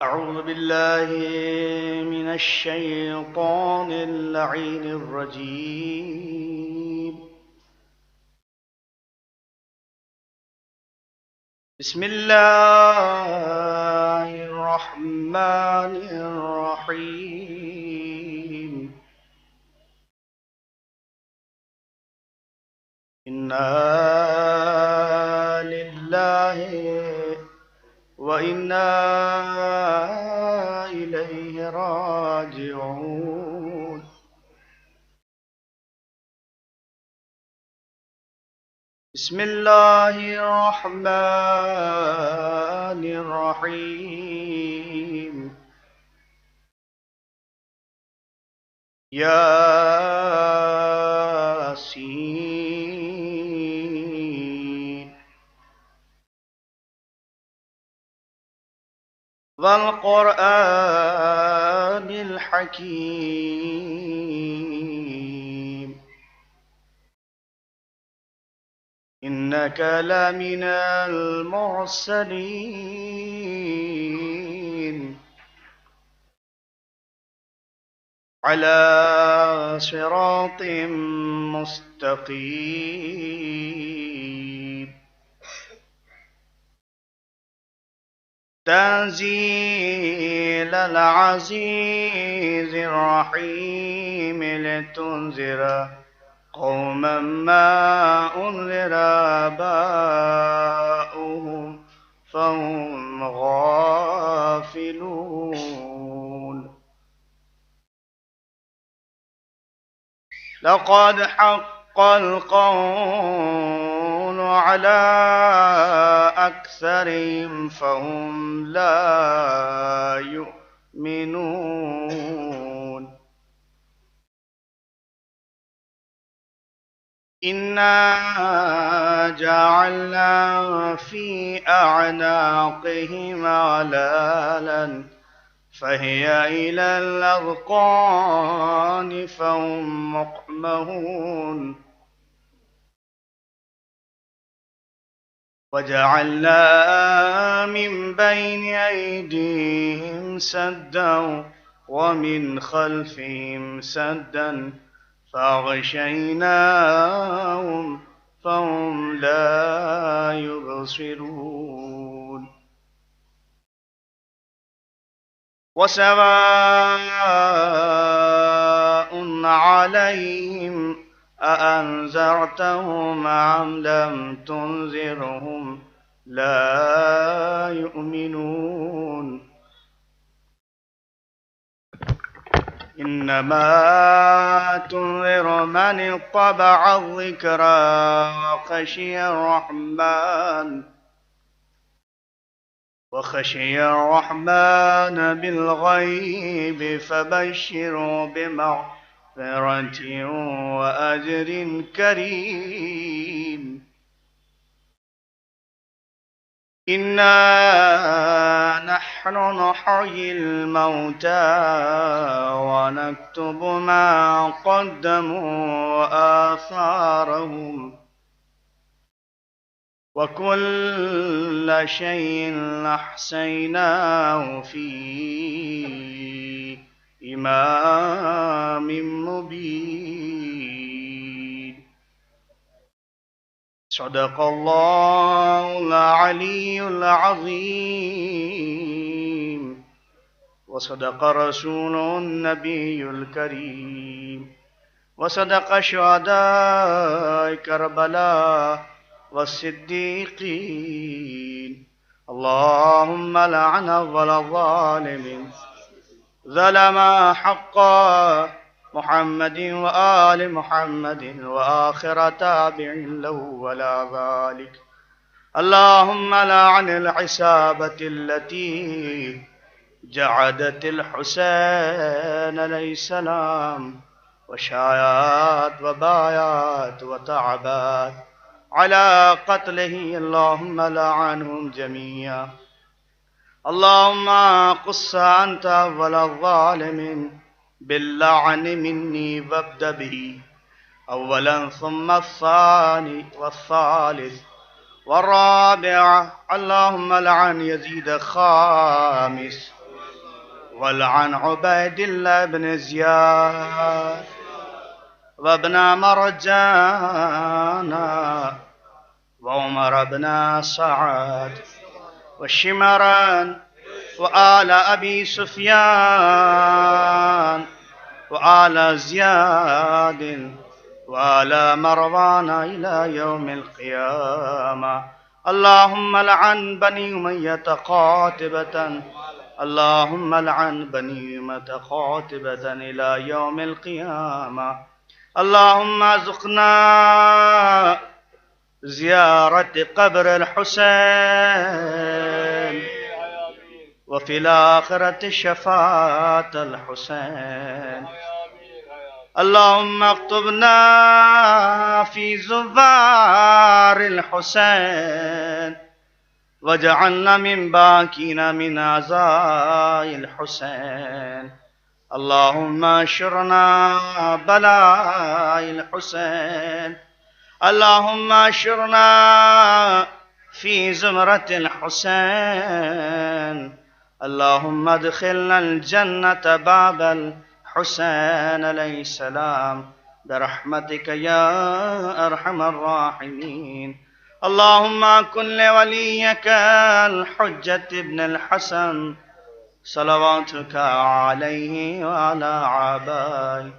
أعوذ بالله من الشيطان اللعين الرجيم. بسم الله الرحمن الرحيم. إنا لله وإنا إليه راجعون. بسم الله الرحمن الرحيم. ياسين والقرآن الحكيم إنك لمن المرسلين على صراط مستقيم. تنزيل العزيز الرحيم لتنذر قوما ما أنذر آباؤهم فهم غافلون. لقد حق القول على أكثرهم فهم لا يؤمنون. إنا جعلنا في أعناقهم أغلالا فهي إلى الأذقان فهم مقمحون. وجعلنا من بين أيديهم سدا ومن خلفهم سدا فأغشيناهم فهم لا يبصرون. وسواء عليهم أأنذرتهم أم لم تنذرهم لا يؤمنون. إنما تنذر من اتبع الذكرى وخشي الرحمن بالغيب فبشره بمغفرة وأجر كريم. إنا نحن نحيي الموتى ونكتب ما قدموا وآثارهم وكل شيء أحصيناه في إمام مبين. صدق الله العلي العظيم، وصدق رسوله النبي الكريم، وصدق شهداء كربلاء والصديقين. اللهم لعن أول الظالمين ظلم حق محمد وآل محمد وآخر تابع له ولا ذلك. اللهم لعن العصابة التي جعدت الحسين عليه السلام وشايات وبايات وتعبات على قتله. اللهم لعنهم جميعا. اللهم قص أنت أول الظالمين باللعن مني وابدأ به أولا ثم الثاني والثالث والرابع. اللهم لعن يزيد الخامس، ولعن عبيد الله بن زياد وابن مرجان وعمر بن سعد والشمران وآل أبي سفيان وآل زياد وآل مروان إلى يوم القيامة. اللهم لعن بني أمية قاتبة، اللهم لعن بني أمية قاتبة إلى يوم القيامة. اللهم ارزقنا زيارة قبر الحسين، وفي الآخرة شفاعة الحسين. اللهم اكتبنا في زوار الحسين، واجعلنا من باكين من عزاء الحسين. اللهم اشرنا بلاء الحسين، اللهم اشرنا في زمرة الحسين. اللهم ادخلنا الجنة باب الحسين عليه السلام برحمتك يا أرحم الراحمين. اللهم كن لوليك الحجة ابن الحسن صلواتك عليه وعلى آبائه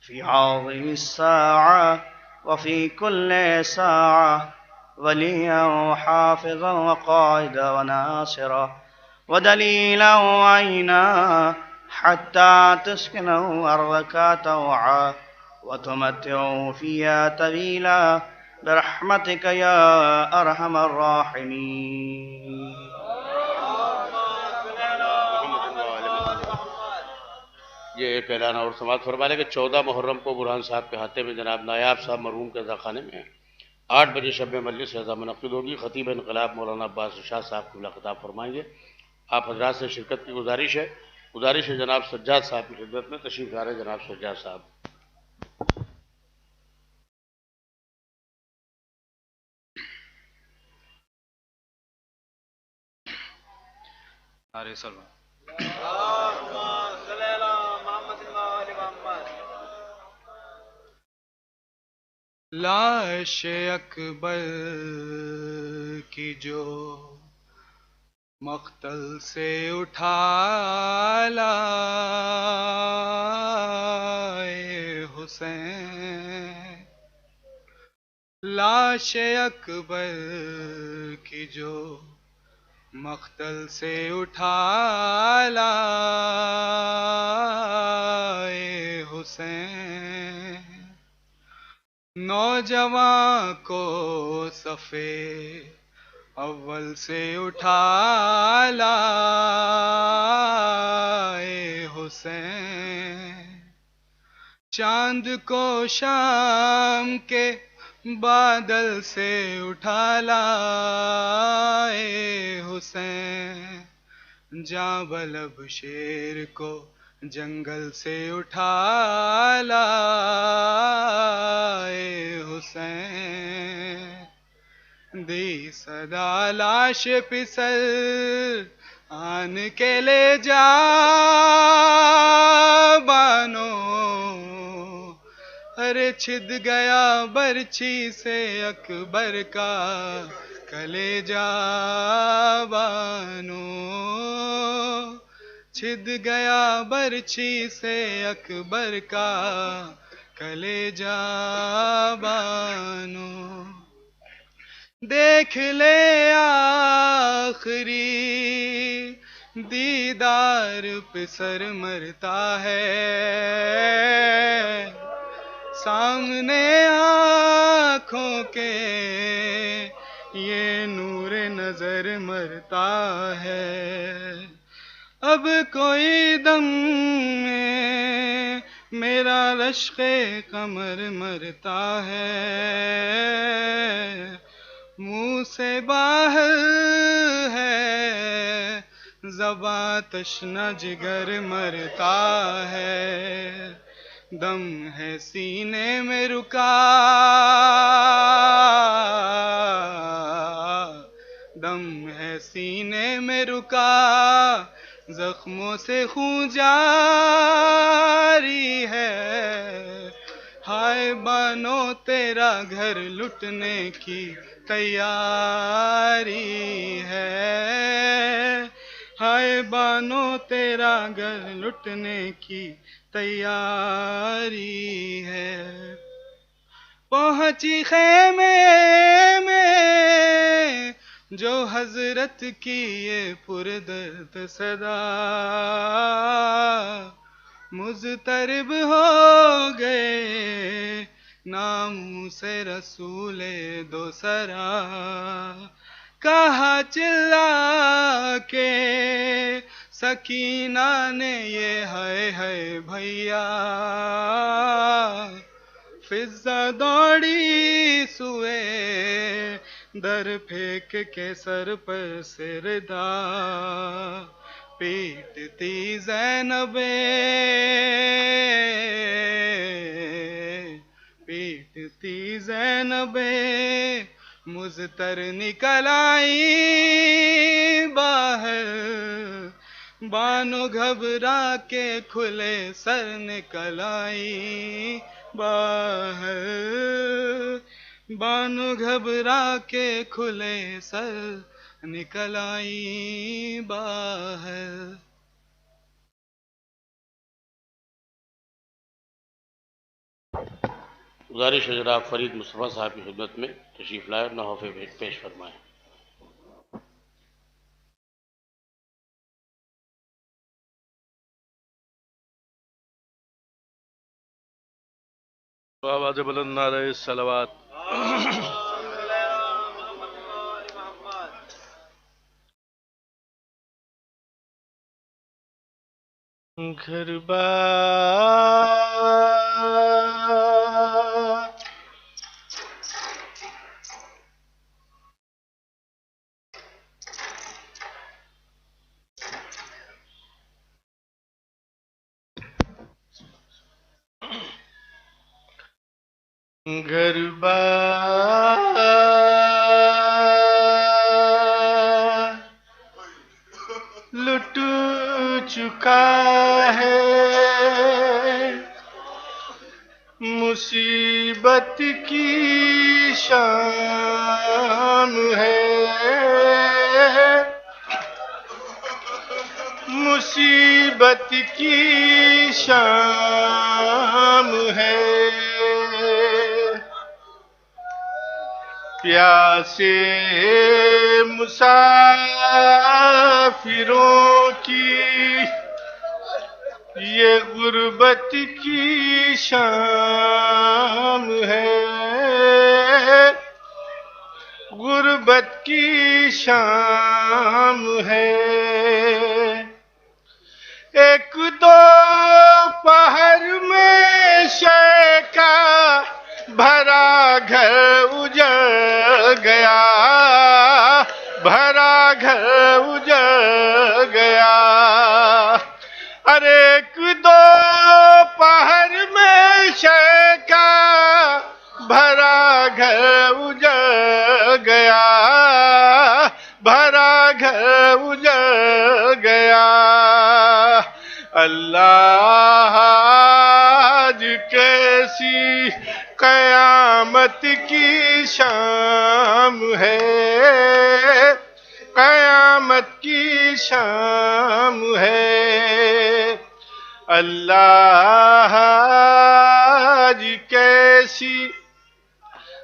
في هذه الساعة وفي كل ساعة وليا وحافظا وقائدا وناصرا ودليلا وعينا، حتى تسكنه أرضك طوعا وتمتعه فيها طويلا برحمتك يا أرحم الراحمين. یہ ایک اعلان اور سماعت فرما لے کہ 14 محرم کو برہان صاحب کے ہاتھے میں جناب نایاب صاحب مرحوم کے خانے میں 8 بجے شب مجلس رضا منعقد ہوگی. خطیب انقلاب مولانا عباس شاہ صاحب قبلہ خطاب فرمائیں گے. آپ حضرات سے شرکت کی گزارش ہے جناب سجاد صاحب کی خدمت میں تشریف لا رہے ہیں. جناب سجاد صاحب. لاش اکبر کی جو مقتل سے اٹھا لائے حسین، لاش اکبر کی جو مقتل سے اٹھا لائے حسین، نوجوان کو صفے اول سے اٹھا لائے حسین، چاند کو شام کے بادل سے اٹھا لائے حسین، جاں بلب شیر کو جنگل سے اٹھا لائے حسین، دی صدا لاش پسر آن کے لے جا بانو، ارے چھد گیا برچھی سے اکبر کا کلیجہ بانو، چھد گیا برچھی سے اکبر کا کلیجہ بانو، دیکھ لے آخری دیدار پہ سر مرتا ہے، سامنے آنکھوں کے یہ نور نظر مرتا ہے، اب کوئی دم میں میرا رشک قمر مرتا ہے، منہ سے باہر ہے زباں تشنہ جگر مرتا ہے، دم ہے سینے میں رکا، دم ہے سینے میں رکا، زخموں سے خون جاری ہے، ہائے بانو تیرا گھر لٹنے کی تیاری ہے، ہائے بانو تیرا گھر لٹنے کی تیاری ہے، پہنچی خیمے میں جو حضرت کی یہ پردرد صدا، مضطرب ہو گئے نام سے رسول دو سرا، کہا چلا کے سکینہ نے یہ ہے بھیا، فضا دوڑی سوئے در پھینک کے سر پر سردا، پیٹتی زینب پیٹتی زینب مضطر نکل آئی باہر، بانو گھبرا کے کھلے سر نکل آئی باہر، بانو گھبرا کے کھلے سر نکل آئی باہر۔ گزارش ہے جناب فرید مصطفیٰ صاحب کی خدمت میں تشریف لائے، نحوف پیش فرمائیں۔ آواز بلند نعرہ صلوات۔ گھر بار گھر بار لٹ چکا ہے، مصیبت کی شام ہے، مصیبت کی شام ہے، پیاسے مسافروں کی یہ غربت کی شام ہے، غربت کی شام ہے، ایک دو پہر میں شے کا بھرا گھر اجڑ گیا، بھرا گھر اجڑ گیا، ارے ایک دو پہر میں شے کا بھرا گھر اجڑ گیا، بھرا گھر اجڑ آج کیسی قیامت کی شام ہے، قیامت کی شام ہے، اللہ آج کیسی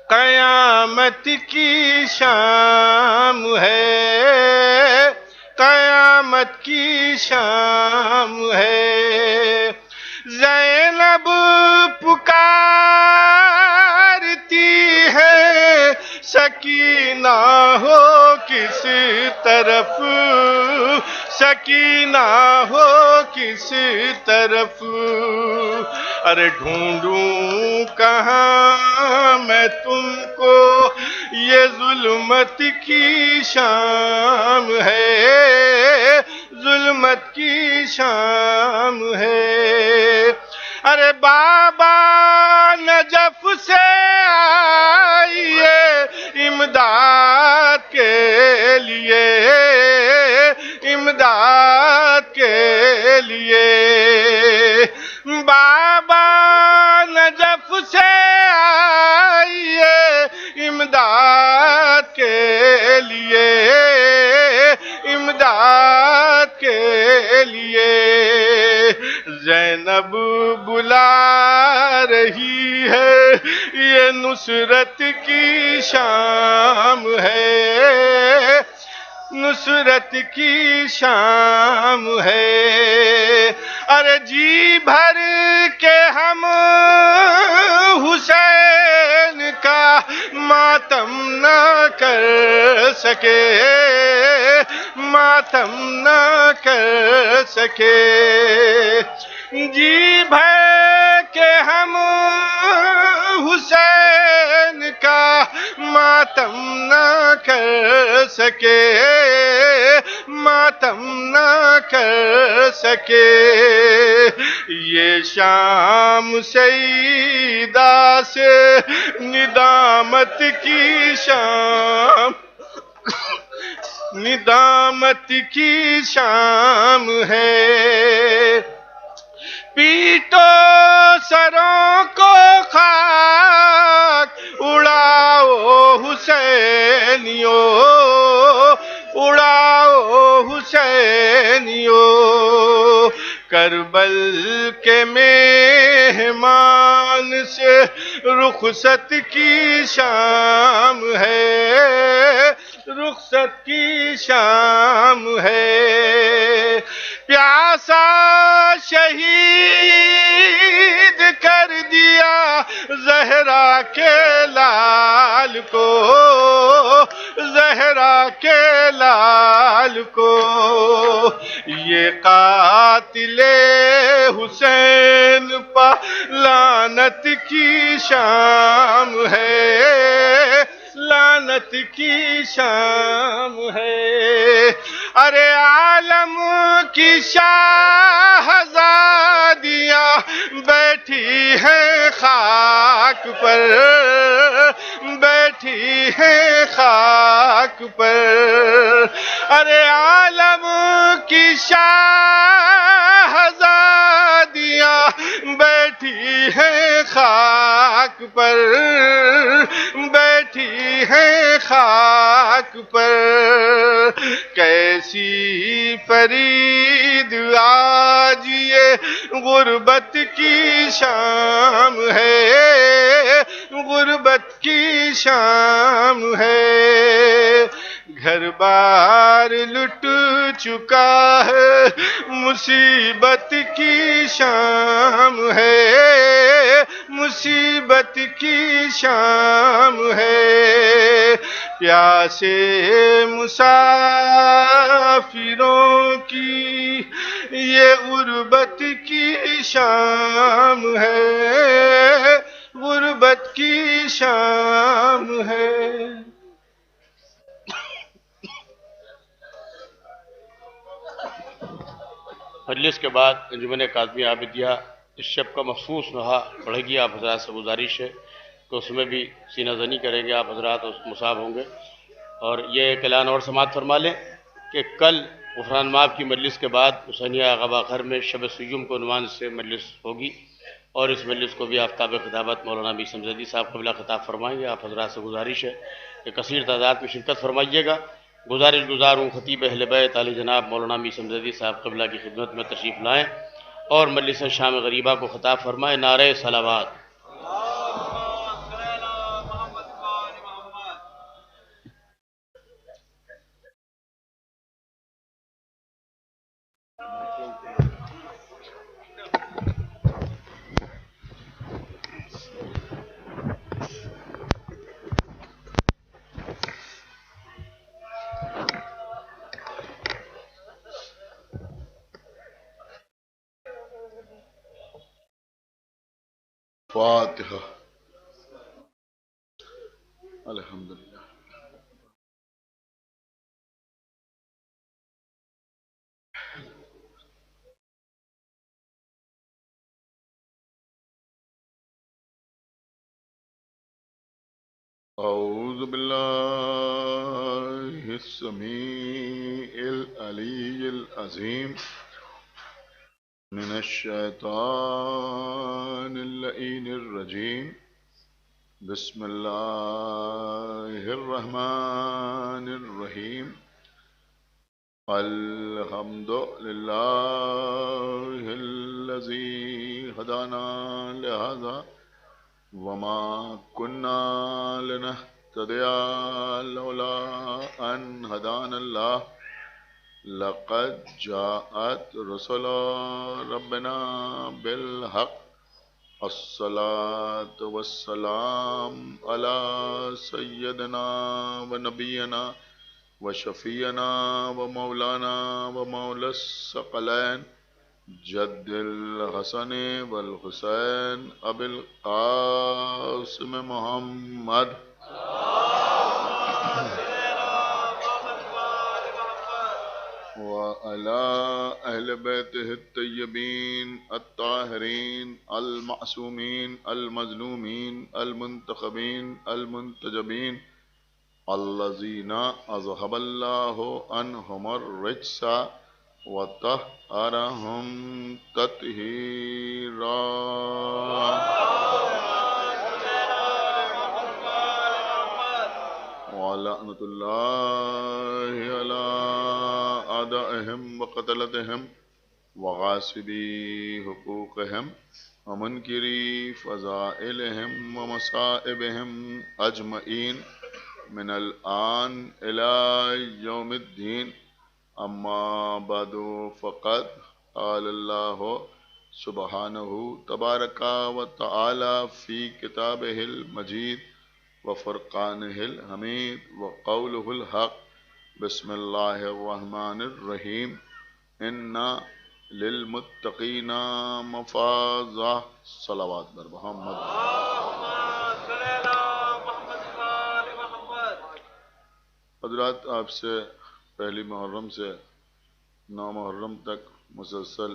قیامت کی شام ہے، قیامت کی شام ہے، زینب پکارتی ہے سکینہ ہو کس طرف، سکینہ ہو کس طرف، ارے ڈھونڈوں کہاں میں تم کو، یہ ظلمت کی شام ہے، ظلمت کی شام ہے، ارے بابا نجف سے آئیے امداد کے لیے، امداد کے لیے، بابا نجف سے آئیے امداد کے لیے، امداد کے لیے، زینب بلا رہی ہے، یہ نصرت کی شام ہے، نصرت کی شام ہے، ارے جی بھر کے ہم حسین کا ماتم نہ کر سکے، ماتم نہ کر سکے، جی بھر کے ہم حسین کا ماتم نہ کر سکے، ماتم نہ کر سکے، یہ شام سیدہ سے ندامت کی شام، ندامت کی شام ہے، پیٹو سروں کو خاک اڑاؤ حسینیو، اڑاؤ حسینیو، کربل کے مہمان سے رخصت کی شام ہے، رخصت کی شام ہے، پیاسا شہید کر دیا زہرا کے لال کو، زہرا کے لال کو، یہ قاتل حسین پا لعنت کی شام ہے، لعنت کی شام ہے، ارے عالم کی شاہزادیاں بیٹھی ہیں خاک پر، بیٹھی ہیں خاک پر، ارے عالم کی شاہزادیاں بیٹھی ہیں خاک پر، بیٹھی ہیں خاک پر، کیسی فرید آج یہ غربت کی شام ہے، غربت کی شام ہے، گھر بار لٹ چکا ہے، مصیبت کی شام ہے، مصیبت کی شام ہے، پیاسے مسافروں کی یہ غربت کی شام ہے، غربت کی شام ہے۔ مجلس کے بعد انجمن کاظمی عابدیہ اس شب کا مخصوص نوحہ پڑھے گی، آپ حضرات سے گزارش ہے کہ اس میں بھی سینہ زنی کریں گے، آپ حضرات مصاب ہوں گے، اور یہ ایک اعلان اور سماعت فرما لیں کہ کل غفران معاف کی مجلس کے بعد حسینیہ غبا گھر میں شب سیوم کو عنوان سے مجلس ہوگی، اور اس مجلس کو بھی آفتاب خطابت مولانا میثم زیدی صاحب قبلہ خطاب فرمائیں گے۔ آپ حضرات سے گزارش ہے کہ کثیر تعداد میں شرکت فرمائیے گا۔ گزارش گزار ہوں خطیب اہل بیت علی جناب مولانا میثم زیدی صاحب قبلہ کی خدمت میں تشریف لائیں اور مجلس شام غریبہ کو خطاب فرمائیں۔ نعرہ صلوات۔ فاتحہ۔ الحمدللہ۔ اعوذ باللہ السمیع العلی العظیم من الشیطان اللعین الرجیم۔ بسم اللہ الرحمن الرحیم۔ الحمد للہ الذی ہدانا لہذا وما كنا لنهتدي لولا أن هدانا الله لقد جاءت رسل ربنا بالحق الصلاة والسلام على سيدنا ونبينا وشفينا ومولانا ومولى الثقلين جد الحسن والحسین ابی القاسم محمد وعلى اہل بیتہ الطیبین الطاہرین المعصومین المظلومین المنتخبین المنتجبین الذین اذهب اللہ عنہم الرجس وطهرهم تطہیرا۔ ولعنۃ اللہ علی اعدائهم وقتلتهم وغاصبی حقوقهم ومنکری فضائلهم ومصائبهم اجمعین من الآن الى یوم الدین۔ اما بعد فقد قال اللہ سبحانہ تبارک و تعالی فی کتابہ المجید وفرقانہ الحمید وقولہ الحق۔ بسم اللہ الرحمن الرحیم۔ انا للمتقین مفازہ۔ صلوات بر محمد۔ حضرات، آپ سے پہلی محرم سے 9 محرم تک مسلسل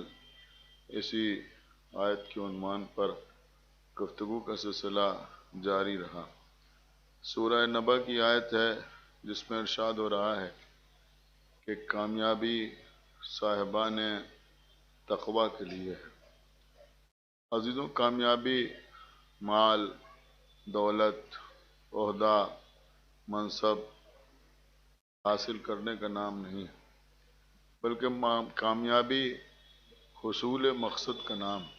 اسی آیت کے عنوان پر گفتگو کا سلسلہ جاری رہا۔ سورہ نبا کی آیت ہے جس میں ارشاد ہو رہا ہے کہ کامیابی صاحبان تقوی کے لیے ہے۔ عزیزوں، کامیابی مال، دولت، عہدہ، منصب حاصل کرنے کا نام نہیں ہے، بلکہ کامیابی حصول مقصد کا نام ہے۔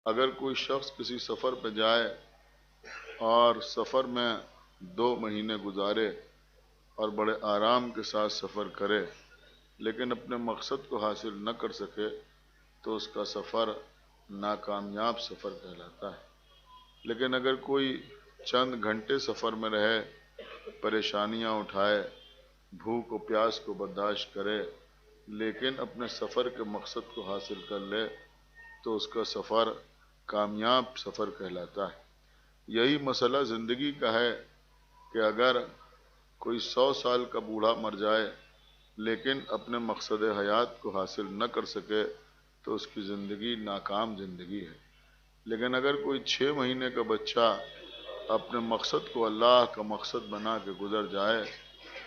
اگر کوئی شخص کسی سفر پہ جائے اور سفر میں 2 مہینے گزارے اور بڑے آرام کے ساتھ سفر کرے لیکن اپنے مقصد کو حاصل نہ کر سکے تو اس کا سفر ناکامیاب سفر کہلاتا ہے۔ لیکن اگر کوئی چند گھنٹے سفر میں رہے، پریشانیاں اٹھائے، بھوک و پیاس کو برداشت کرے لیکن اپنے سفر کے مقصد کو حاصل کر لے تو اس کا سفر کامیاب سفر کہلاتا ہے۔ یہی مسئلہ زندگی کا ہے کہ اگر کوئی 100 سال کا بوڑھا مر جائے لیکن اپنے مقصد حیات کو حاصل نہ کر سکے تو اس کی زندگی ناکام زندگی ہے۔ لیکن اگر کوئی 6 مہینے کا بچہ اپنے مقصد کو اللہ کا مقصد بنا کے گزر جائے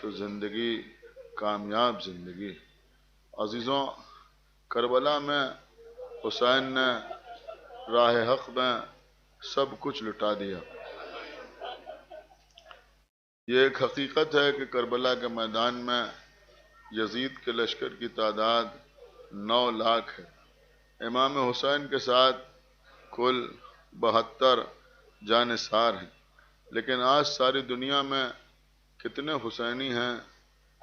تو زندگی کامیاب زندگی ہے۔ عزیزوں، کربلا میں حسین نے راہ حق میں سب کچھ لٹا دیا۔ یہ ایک حقیقت ہے کہ کربلا کے میدان میں یزید کے لشکر کی تعداد 9 لاکھ ہے۔ امام حسین کے ساتھ کل 72 جانثار ہیں، لیکن آج ساری دنیا میں کتنے حسینی ہیں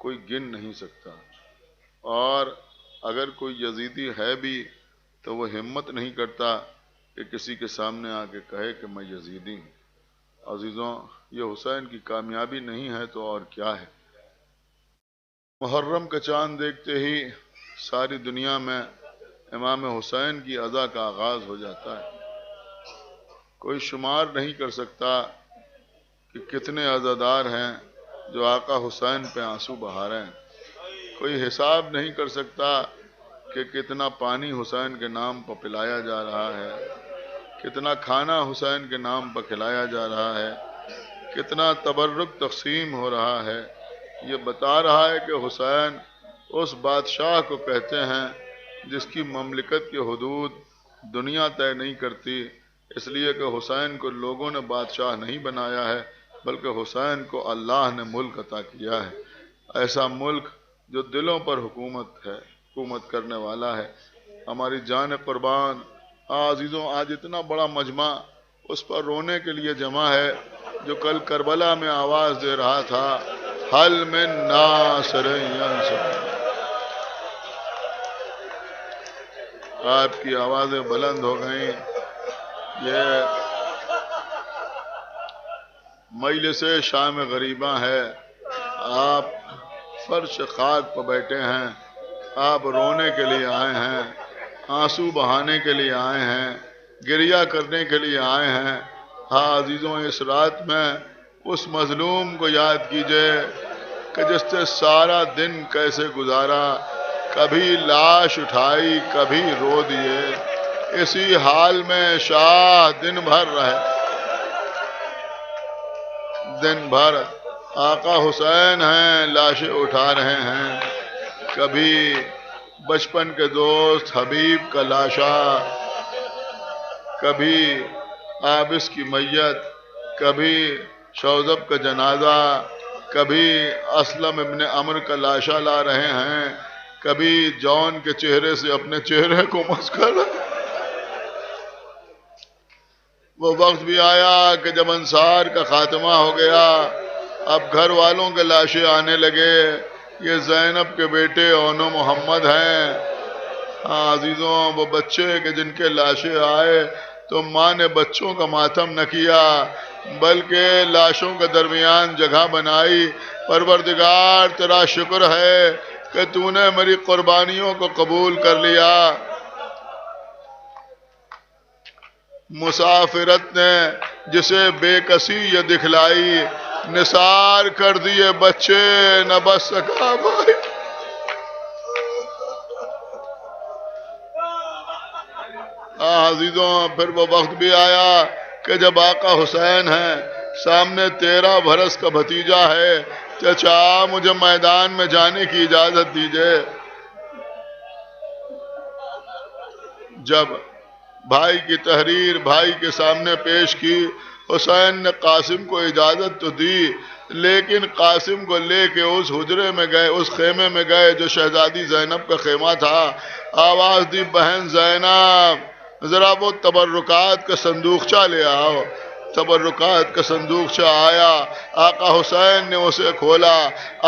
کوئی گن نہیں سکتا، اور اگر کوئی یزیدی ہے بھی تو وہ ہمت نہیں کرتا کہ کسی کے سامنے آ کے کہے کہ میں یزیدی ہوں۔ عزیزوں، یہ حسین کی کامیابی نہیں ہے تو اور کیا ہے؟ محرم کا چاند دیکھتے ہی ساری دنیا میں امام حسین کی عزا کا آغاز ہو جاتا ہے۔ کوئی شمار نہیں کر سکتا کہ کتنے عزادار ہیں جو آقا حسین پہ آنسو بہا رہے ہیں۔ کوئی حساب نہیں کر سکتا کہ کتنا پانی حسین کے نام پر پلایا جا رہا ہے، کتنا کھانا حسین کے نام پر کھلایا جا رہا ہے، کتنا تبرک تقسیم ہو رہا ہے۔ یہ بتا رہا ہے کہ حسین اس بادشاہ کو کہتے ہیں جس کی مملکت کی حدود دنیا طے نہیں کرتی، اس لیے کہ حسین کو لوگوں نے بادشاہ نہیں بنایا ہے بلکہ حسین کو اللہ نے ملک عطا کیا ہے، ایسا ملک جو دلوں پر حکومت کرنے والا ہے۔ ہماری جان قربان عزیزوں، آج اتنا بڑا مجمع اس پر رونے کے لیے جمع ہے جو کل کربلا میں آواز دے رہا تھا، حل من ناصر ینصر۔ آپ کی آوازیں بلند ہو گئیں۔ یہ مجلس شام غریباں ہے، آپ فرش خاک پر بیٹھے ہیں، آپ رونے کے لیے آئے ہیں، آنسو بہانے کے لیے آئے ہیں، گریہ کرنے کے لیے آئے ہیں۔ ہاں عزیزوں، اس رات میں اس مظلوم کو یاد کیجئے کہ جس نے سارا دن کیسے گزارا، کبھی لاش اٹھائی کبھی رو دیے، اسی حال میں شاہ دن بھر رہے۔ دن بھر آقا حسین ہیں، لاشیں اٹھا رہے ہیں، کبھی بچپن کے دوست حبیب کا لاشا، کبھی عابس کی میت، کبھی شوذب کا جنازہ، کبھی اسلم ابن عمر کا لاشا لا رہے ہیں، کبھی جون کے چہرے سے اپنے چہرے کو مسکر رہے۔ وہ وقت بھی آیا کہ جب انصار کا خاتمہ ہو گیا، اب گھر والوں کے لاشیں آنے لگے۔ یہ زینب کے بیٹے اون و محمد ہیں۔ ہاں عزیزوں، وہ بچے کہ جن کے لاشیں آئے تو ماں نے بچوں کا ماتم نہ کیا بلکہ لاشوں کے درمیان جگہ بنائی۔ پروردگار تیرا شکر ہے کہ تو نے میری قربانیوں کو قبول کر لیا۔ مسافرت نے جسے بے کسی یہ دکھلائی، نثار کر دیے بچے نہ بس سکا بھائی۔ عزیزوں، پھر وہ وقت بھی آیا کہ جب آقا حسین ہیں، سامنے 13 برس کا بھتیجا ہے، چچا مجھے میدان میں جانے کی اجازت دیجئے۔ جب بھائی کی تحریر بھائی کے سامنے پیش کی، حسین نے قاسم کو اجازت تو دی، لیکن قاسم کو لے کے اس حجرے میں گئے، اس خیمے میں گئے جو شہزادی زینب کا خیمہ تھا۔ آواز دی، بہن زینب ذرا وہ تبرکات کا صندوقچہ لے آؤ۔ تبرکات کا صندوقچہ آیا، آقا حسین نے اسے کھولا،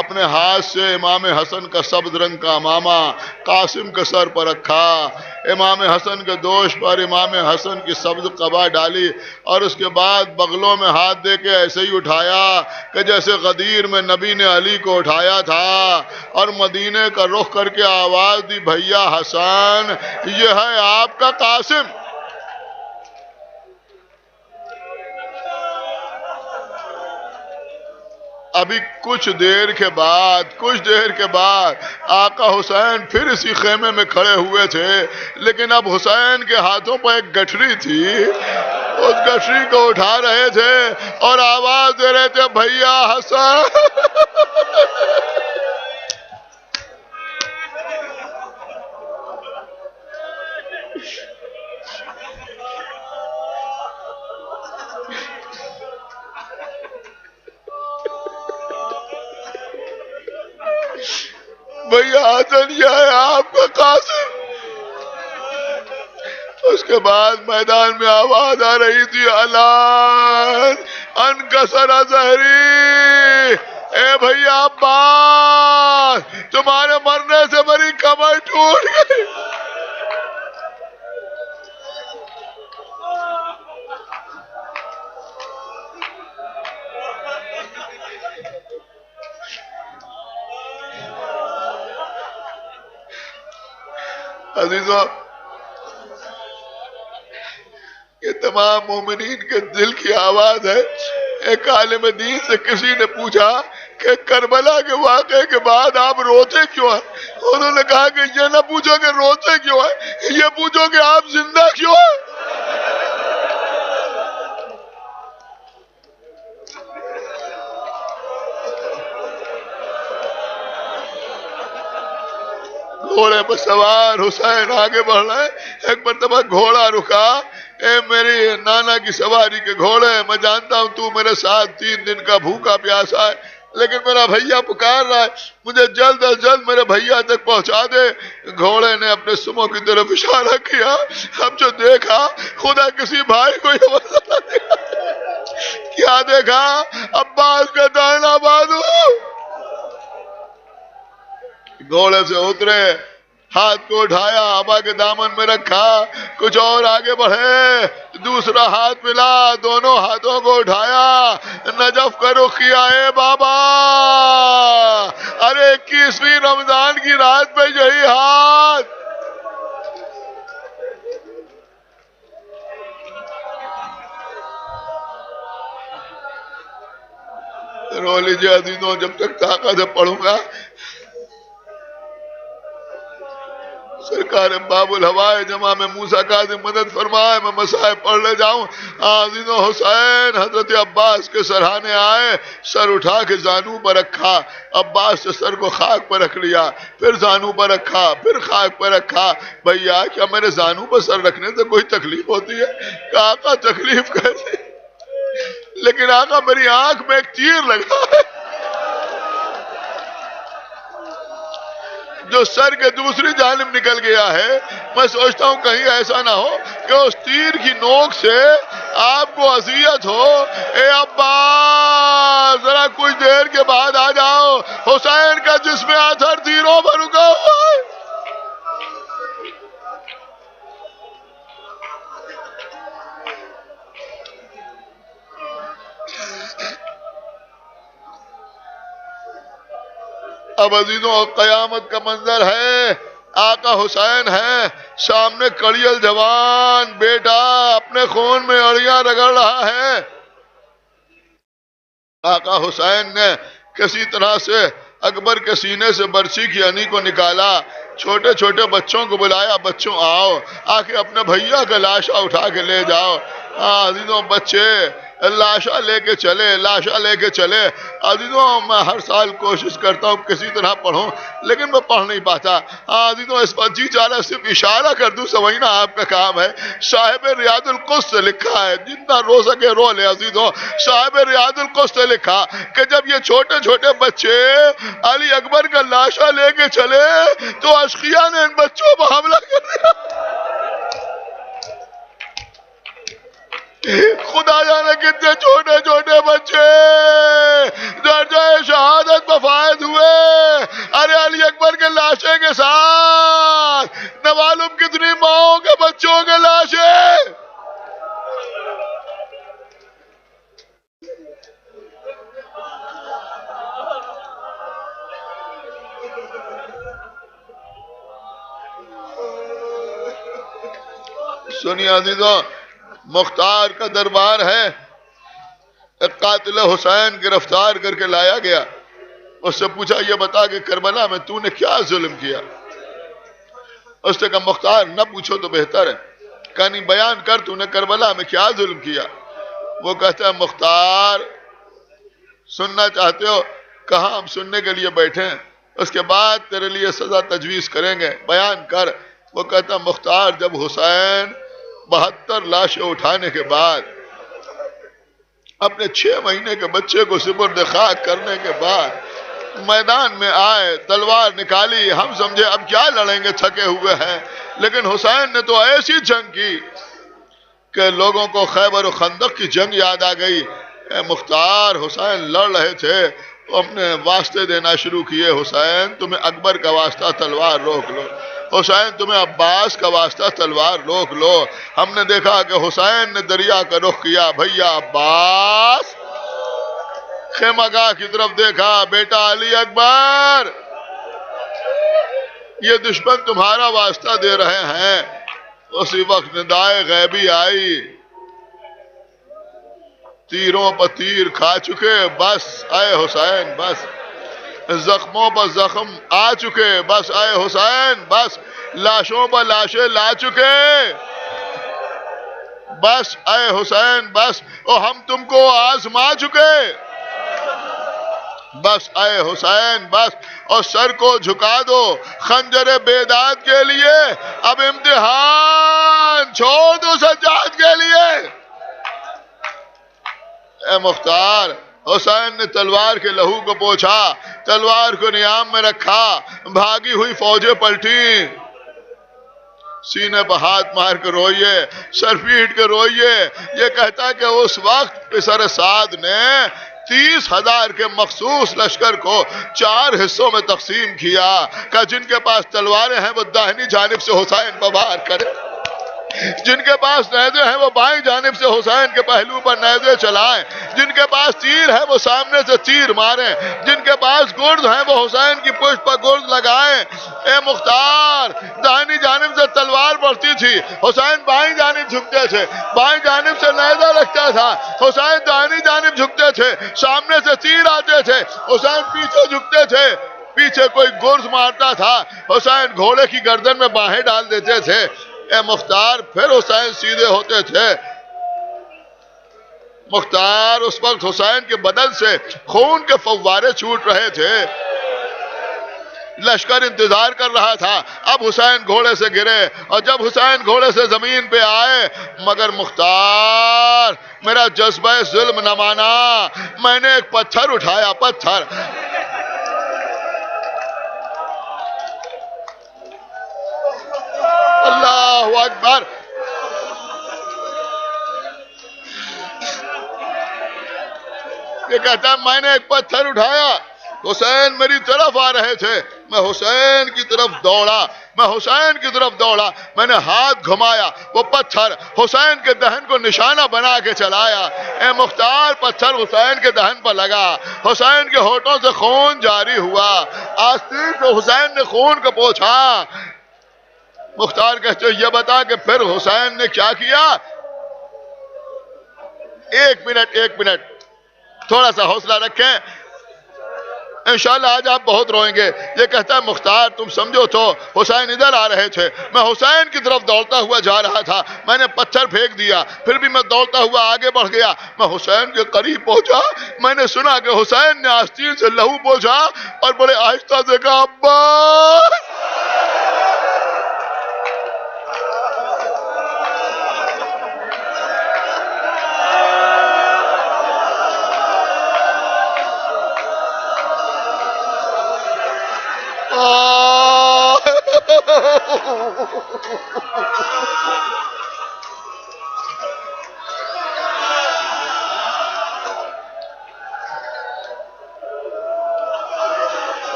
اپنے ہاتھ سے امام حسن کا سبز رنگ کا امامہ قاسم کے سر پر رکھا، امام حسن کے دوش پر امام حسن کی سبز قبا ڈالی، اور اس کے بعد بغلوں میں ہاتھ دے کے ایسے ہی اٹھایا کہ جیسے غدیر میں نبی نے علی کو اٹھایا تھا، اور مدینے کا رخ کر کے آواز دی، بھیا حسن یہ ہے آپ کا قاسم۔ ابھی کچھ دیر کے بعد آقا حسین پھر اسی خیمے میں کھڑے ہوئے تھے، لیکن اب حسین کے ہاتھوں پر ایک گٹھری تھی، اس گٹھری کو اٹھا رہے تھے اور آواز دے رہے تھے، بھیا حسن بھیا حسن یہ ہے آپ کا قاسم. اس کے بعد میدان میں آواز آ رہی تھی الان انکسر ظہری. اے بھیا عباس تمہارے مرنے سے میری کمر ٹوٹ گئی. عزیزوں یہ تمام مومنین کے دل کی آواز ہے. ایک عالم دین سے کسی نے پوچھا کہ کربلا کے واقعے کے بعد آپ روتے کیوں ہیں؟ انہوں نے کہا کہ یہ نہ پوچھو کہ روتے کیوں ہیں، یہ پوچھو کہ آپ زندہ کیوں ہیں. گھوڑے پر سوار حسین آگے بڑھ رہے. ایک مرتبہ گھوڑا رکا. اے میری نانا کی سواری کے گھوڑے، میں جانتا ہوں تو میرے ساتھ 3 دن کا بھوکا پیاسا ہے، لیکن میرا بھیا پکار رہا ہے، مجھے جلد از جلد میرے بھیا تک پہنچا دے. گھوڑے نے اپنے سمو کی طرف اشارہ کیا. اب جو دیکھا خدا کسی بھائی کو یہ مسئلہ دیا. کیا دیکھا؟ عباس کا دائنا بازو. گھوڑے سے اترے، ہاتھ کو اٹھایا، ابا کے دامن میں رکھا، کچھ اور آگے بڑھے، دوسرا ہاتھ ملا، دونوں ہاتھوں کو اٹھایا، نجف کا رخ کیا. اے بابا ارے 21ویں رمضان کی رات پہ یہی ہاتھ. رو لیجیے عزیزوں جب تک طاقت سے پڑھوں گا. سرکار باب الہوائے جمع میں موسیٰ کاظم مدد فرمائے، میں مسائب پڑھ لے جاؤں. عزیزوں حسین حضرت عباس کے سرہانے آئے، سر اٹھا کے زانو پر رکھا. عباس سے سر کو خاک پر رکھ لیا، پھر زانو پر رکھا، پھر خاک پر رکھا. بھیا کیا میرے زانو پر سر رکھنے سے کوئی تکلیف ہوتی ہے؟ کہ آقا تکلیف کیسے؟ لیکن آقا میری آنکھ میں ایک تیر لگا ہے جو سر کے دوسری جانب نکل گیا ہے. میں سوچتا ہوں کہیں ایسا نہ ہو کہ اس تیر کی نوک سے آپ کو اذیت ہو. اے عباس ذرا کچھ دیر کے بعد آ جاؤ. حسین کا جسم اثر تیروں پر رکا ہوا ہے. اب عزیزوں قیامت کا منظر ہے. آقا حسین ہے سامنے، کڑیل جوان بیٹا اپنے خون میں اڑیاں رگڑ رہا ہے. آقا حسین نے کسی طرح سے اکبر کے سینے سے برچی کی انی کو نکالا. چھوٹے چھوٹے بچوں کو بلایا، بچوں آؤ آ کے اپنے بھیا کا لاشا اٹھا کے لے جاؤ. عزیزوں بچے لاشا لے کے چلے، لاشا لے کے چلے. عزیزوں میں ہر سال کوشش کرتا ہوں کسی طرح پڑھوں، لیکن میں پڑھ نہیں پاتا. عزیزوں اس پر جی چارہ صرف اشارہ کر دوں، سمجھنا آپ کا کام ہے. صاحب ریاض القدس سے لکھا ہے، جتنا رو سکے رو لے. عزیزوں صاحب ریاض القدس سے لکھا کہ جب یہ چھوٹے چھوٹے بچے علی اکبر کا لاشا لے کے چلے تو اشقیاء نے ان بچوں پر حملہ کر دیا. خدا جانے کتنے چھوٹے چھوٹے بچے درجہ شہادت پر فائز ہوئے. ارے علی اکبر کے لاشے کے ساتھ نہ معلوم کتنی ماؤں کے بچوں کے لاشے. سنیے عزیزوں مختار کا دربار ہے. ایک قاتل حسین گرفتار کر کے لایا گیا. اس سے پوچھا یہ بتا کہ کربلا میں تو نے کیا ظلم کیا؟ اس نے کہا مختار نہ پوچھو تو بہتر ہے، کہانی بیان کر تو نے کربلا میں کیا ظلم کیا. وہ کہتا ہے مختار سننا چاہتے ہو؟ کہاں ہم سننے کے لیے بیٹھے ہیں، اس کے بعد تیرے لیے سزا تجویز کریں گے، بیان کر. وہ کہتا ہے مختار جب حسین 72 لاشیں اٹھانے کے بعد اپنے 6 مہینے کے بچے کو سپرد خاک کرنے کے بعد میدان میں آئے، تلوار نکالی، ہم سمجھے اب کیا لڑیں گے، تھکے ہوئے ہیں، لیکن حسین نے تو ایسی جنگ کی کہ لوگوں کو خیبر و خندق کی جنگ یاد آ گئی۔ اے مختار، حسین لڑ رہے تھے، ہم نے واسطے دینا شروع کیے، حسین تمہیں اکبر کا واسطہ تلوار روک لو، حسین تمہیں عباس کا واسطہ تلوار روک لو۔ ہم نے دیکھا کہ حسین نے دریا کا رخ کیا، بھیا عباس، خیمہ گاہ کی طرف دیکھا، بیٹا علی اکبر، یہ دشمن تمہارا واسطہ دے رہے ہیں۔ اسی وقت ندائے غیبی آئی، تیروں پر تیر کھا چکے، بس اے حسین بس، زخموں پر زخم آ چکے، بس اے حسین بس، لاشوں پر لاشیں لا چکے، بس اے حسین بس، اور ہم تم کو آزما چکے، بس اے حسین بس، اور سر کو جھکا دو خنجر بیداد کے لیے، اب امتحان چھوڑ دو سجاد کے لیے۔ اے مختار، حسین نے تلوار کے لہو کو پوچھا، تلوار کو نیام میں رکھا، بھاگی ہوئی فوجیں پلٹی، سینے پر ہاتھ مار کے روئیے، سر پیٹ کے روئیے۔ یہ کہتا ہے کہ اس وقت پسر سعد نے 30,000 کے مخصوص لشکر کو 4 حصوں میں تقسیم کیا کہ جن کے پاس تلواریں ہیں وہ داہنی جانب سے حسین پر وار کرے، جن کے پاس نیزے ہیں وہ بائیں جانب سے حسین کے پہلو پر نیزے چلائیں، جن کے پاس تیر ہے وہ سامنے سے تیر ماریں، جن کے پاس گرد ہیں وہ حسین کی پشت پر گرد لگائیں۔ اے مختار، داہنی جانب سے تلوار بڑھتی تھی، حسین بائیں جانب جھکتے تھے، بائیں جانب سے نیزہ لگتا تھا، حسین داہنی جانب جھکتے تھے، سامنے سے تیر آتے تھے، حسین پیچھے جھکتے تھے، پیچھے کوئی گرز مارتا تھا، حسین گھوڑے کی گردن میں باہیں ڈال دیتے تھے۔ اے مختار، پھر حسین سیدھے ہوتے تھے۔ مختار، اس وقت حسین کے بدن سے خون کے فوارے چھوٹ رہے تھے، لشکر انتظار کر رہا تھا، اب حسین گھوڑے سے گرے، اور جب حسین گھوڑے سے زمین پہ آئے، مگر مختار میرا جذبہ ظلم نہ مانا، میں نے ایک پتھر اٹھایا، پتھر، اللہ اکبر، یہ کہتا ہے میں نے ایک پتھر اٹھایا، حسین میری طرف آ رہے تھے، میں حسین کی طرف دوڑا، میں حسین کی طرف دوڑا، میں نے ہاتھ گھمایا، وہ پتھر حسین کے دہن کو نشانہ بنا کے چلایا۔ اے مختار، پتھر حسین کے دہن پر لگا، حسین کے ہونٹوں سے خون جاری ہوا، آستین سے حسین نے خون کو پوچھا۔ مختار کہتے یہ بتا کہ پھر حسین نے کیا کیا؟ ایک منٹ تھوڑا سا حوصلہ رکھیں، انشاءاللہ آج آپ بہت روئیں گے۔ یہ کہتا ہے مختار، تم سمجھو تو حسین ادھر آ رہے تھے، میں حسین کی طرف دوڑتا ہوا جا رہا تھا، میں نے پتھر پھینک دیا، پھر بھی میں دوڑتا ہوا آگے بڑھ گیا، میں حسین کے قریب پہنچا، میں نے سنا کہ حسین نے آستین سے لہو پوچھا اور بڑے آہستہ سے کہا عباس۔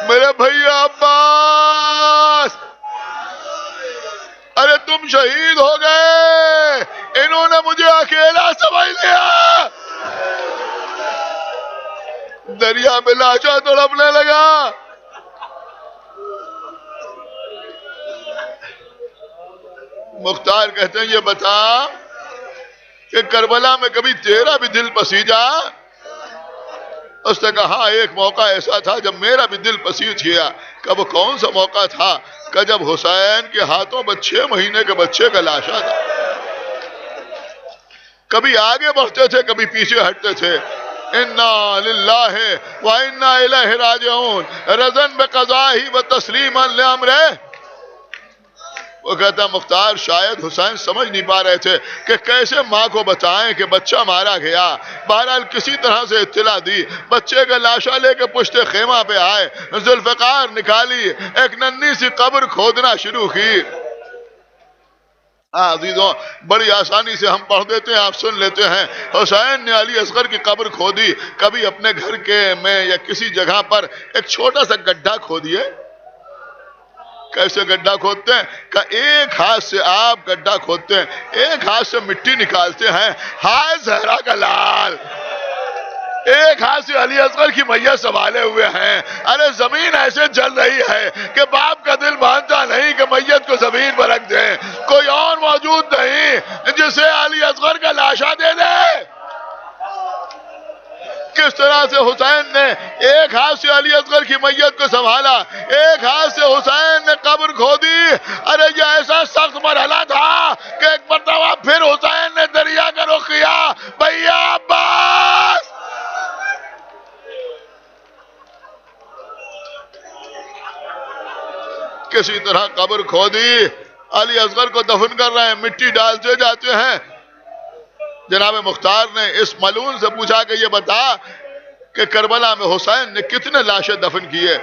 میرے بھیا عباس، ارے تم شہید ہو گئے، انہوں نے مجھے اکیلا سمجھ لیا۔ دریا میں لاشا تڑپنے لگا۔ مختار کہتے ہیں یہ بتا کہ کربلا میں کبھی تیرا بھی دل پسیجا؟ اس نے کہا ہاں، ایک موقع ایسا تھا جب میرا بھی دل پسیج گیا۔ کہ وہ کون سا موقع تھا؟ کہ جب حسین کے ہاتھوں میں 6 مہینے کے بچے کا لاشا تھا، کبھی آگے بڑھتے تھے کبھی پیچھے ہٹتے تھے۔ انا للہ و انا الیہ راجعون، رضا بقضائہ و تسلیما لامرہ۔ وہ کہتا مختار شاید حسین سمجھ نہیں پا رہے تھے کہ کیسے ماں کو بتائیں کہ بچہ مارا گیا. بہرحال کسی طرح سے اطلاع دی, بچے کا لاشا لے کے پشت خیمہ پہ آئے, ذوالفقار نکالی, ایک ننھی سی قبر کھودنا شروع کی. عزیزوں بڑی آسانی سے ہم پڑھ دیتے ہیں, آپ سن لیتے ہیں. حسین نے علی اصغر کی قبر کھودی. کبھی اپنے گھر کے میں یا کسی جگہ پر ایک چھوٹا سا گڈھا کھودیے. کیسے گڈھا کھودتے ہیں؟ کہ ایک ہاتھ سے آپ گڈھا کھودتے ہیں, ایک ہاتھ سے مٹی نکالتے ہیں, ہائے زہرا کا لال, ایک ہاتھ سے علی اصغر کی میت سنبھالے ہوئے ہیں. ارے زمین ایسے جل رہی ہے کہ باپ کا دل مانتا نہیں کہ میت کو زمین پر رکھ دیں. کوئی اور موجود نہیں جسے علی اصغر کا لاشا دے دے. کس طرح سے حسین نے ایک ہاتھ سے علی اصغر کی میت کو سنبھالا, ایک ہاتھ سے حسین نے قبر کھودی. ارے یہ ایسا سخت مرحلہ تھا کہ ایک مرتبہ پھر حسین نے دریا کا رخ کیا. بھیا عباس, کسی طرح قبر کھودی, علی اصغر کو دفن کر رہے ہیں, مٹی ڈالتے جاتے ہیں. جناب مختار نے اس ملعون سے پوچھا کہ یہ بتا کہ کربلا میں حسین نے کتنے لاشیں دفن کیے؟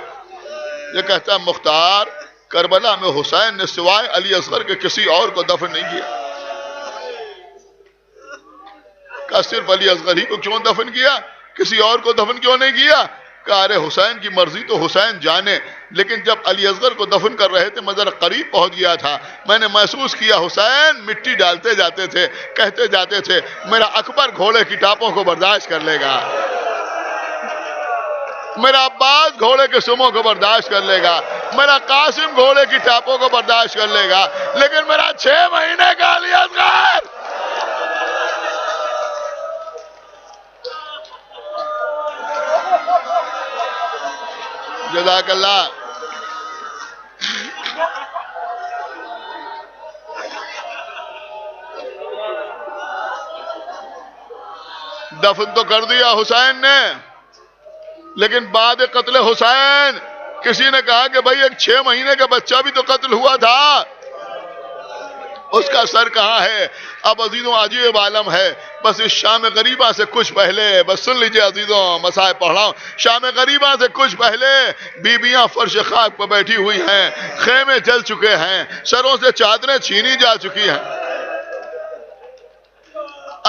یہ کہتا ہے مختار کربلا میں حسین نے سوائے علی اصغر کے کسی اور کو دفن نہیں کیا. کہ صرف علی اصغر ہی کو کیوں دفن کیا, کسی اور کو دفن کیوں نہیں کیا؟ کہ ارے حسین کی مرضی تو حسین جانے, لیکن جب علی اصغر کو دفن کر رہے تھے میں ذرا قریب پہنچ گیا تھا, میں نے محسوس کیا حسین مٹی ڈالتے جاتے تھے, کہتے جاتے تھے میرا اکبر گھوڑے کی ٹاپوں کو برداشت کر لے گا, میرا عباس گھوڑے کے سموں کو برداشت کر لے گا, میرا قاسم گھوڑے کی ٹاپوں کو برداشت کر لے گا, لیکن میرا 6 مہینے کا علی اصغر جزاک اللہ. دفن تو کر دیا حسین نے, لیکن بعد قتل حسین کسی نے کہا کہ بھائی ایک 6 مہینے کا بچہ بھی تو قتل ہوا تھا, اس کا سر کہاں ہے؟ اب عزیزوں عجیب عالم ہے. بس اس شام غریبہ سے کچھ پہلے, بس سن لیجئے عزیزوں, مسائل پڑھ رہا ہوں. شام غریبہ سے کچھ پہلے بیبیاں فرش خاک پر بیٹھی ہوئی ہیں, خیمے جل چکے ہیں, سروں سے چادریں چھینی جا چکی ہیں.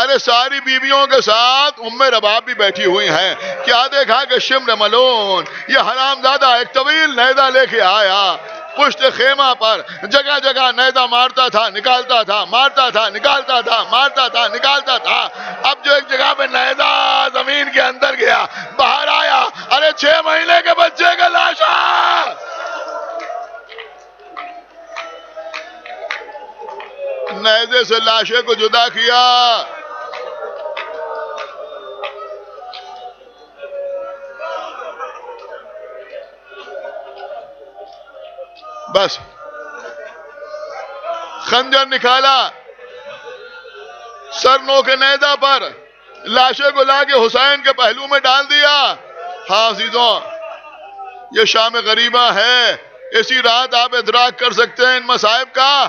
ارے ساری بیویوں کے ساتھ ام رباب بھی بیٹھی ہوئی ہیں. کیا دیکھا کہ شمر ملعون یہ حرامزادہ ایک طویل نیزہ لے کے آیا, پشت خیمہ پر جگہ جگہ نیزہ مارتا تھا, نکالتا تھا, مارتا تھا, نکالتا تھا, مارتا تھا, نکالتا تھا. اب جو ایک جگہ پہ نیزہ زمین کے اندر گیا, باہر آیا, ارے 6 مہینے کے بچے کا لاشا. نیزے سے لاشے کو جدا کیا. بس خنجر نکالا, سر نو کے نیزہ پر لاشے کو لا کے حسین کے پہلو میں ڈال دیا. ہاں عزیزوں یہ شام غریبہ ہے, اسی رات آپ ادراک کر سکتے ہیں ان مصائب کا.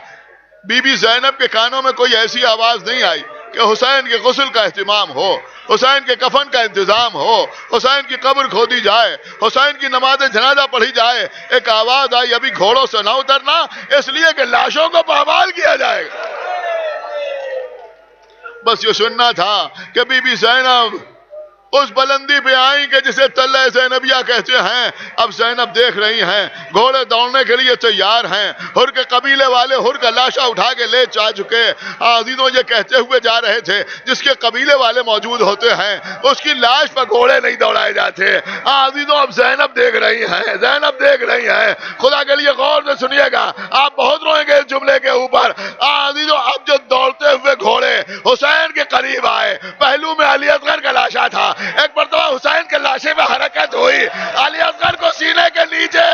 بی بی زینب کے کانوں میں کوئی ایسی آواز نہیں آئی کہ حسین کے غسل کا اہتمام ہو, حسین کے کفن کا انتظام ہو, حسین کی قبر کھودی جائے, حسین کی نماز جنازہ پڑھی جائے. ایک آواز آئی ابھی گھوڑوں سے نہ اترنا, اس لیے کہ لاشوں کو پامال کیا جائے گا. بس یہ سننا تھا کہ بی بی زینب اس بلندی پہ آئیں کہ جسے تلہ زینبیہ کہتے ہیں. اب زینب دیکھ رہی ہیں گھوڑے دوڑنے کے لیے تیار ہیں, ہر کے قبیلے والے ہر کا لاشا اٹھا کے لے جا چکے. عزیزوں یہ کہتے ہوئے جا رہے تھے جس کے قبیلے والے موجود ہوتے ہیں اس کی لاش پر گھوڑے نہیں دوڑائے جاتے. عزیزوں اب زینب دیکھ رہی ہیں, زینب دیکھ رہی ہیں. خدا کے لیے غور سے سنیے گا, آپ بہت روئیں گے اس جملے کے اوپر. عزیزوں اب جو دوڑتے ہوئے گھوڑے حسین کے قریب آئے, پہلو میں علی اصغر کا لاشا تھا. ایک مرتبہ حسین کے لاشے میں حرکت ہوئی, علی اصغر کو سینے کے نیچے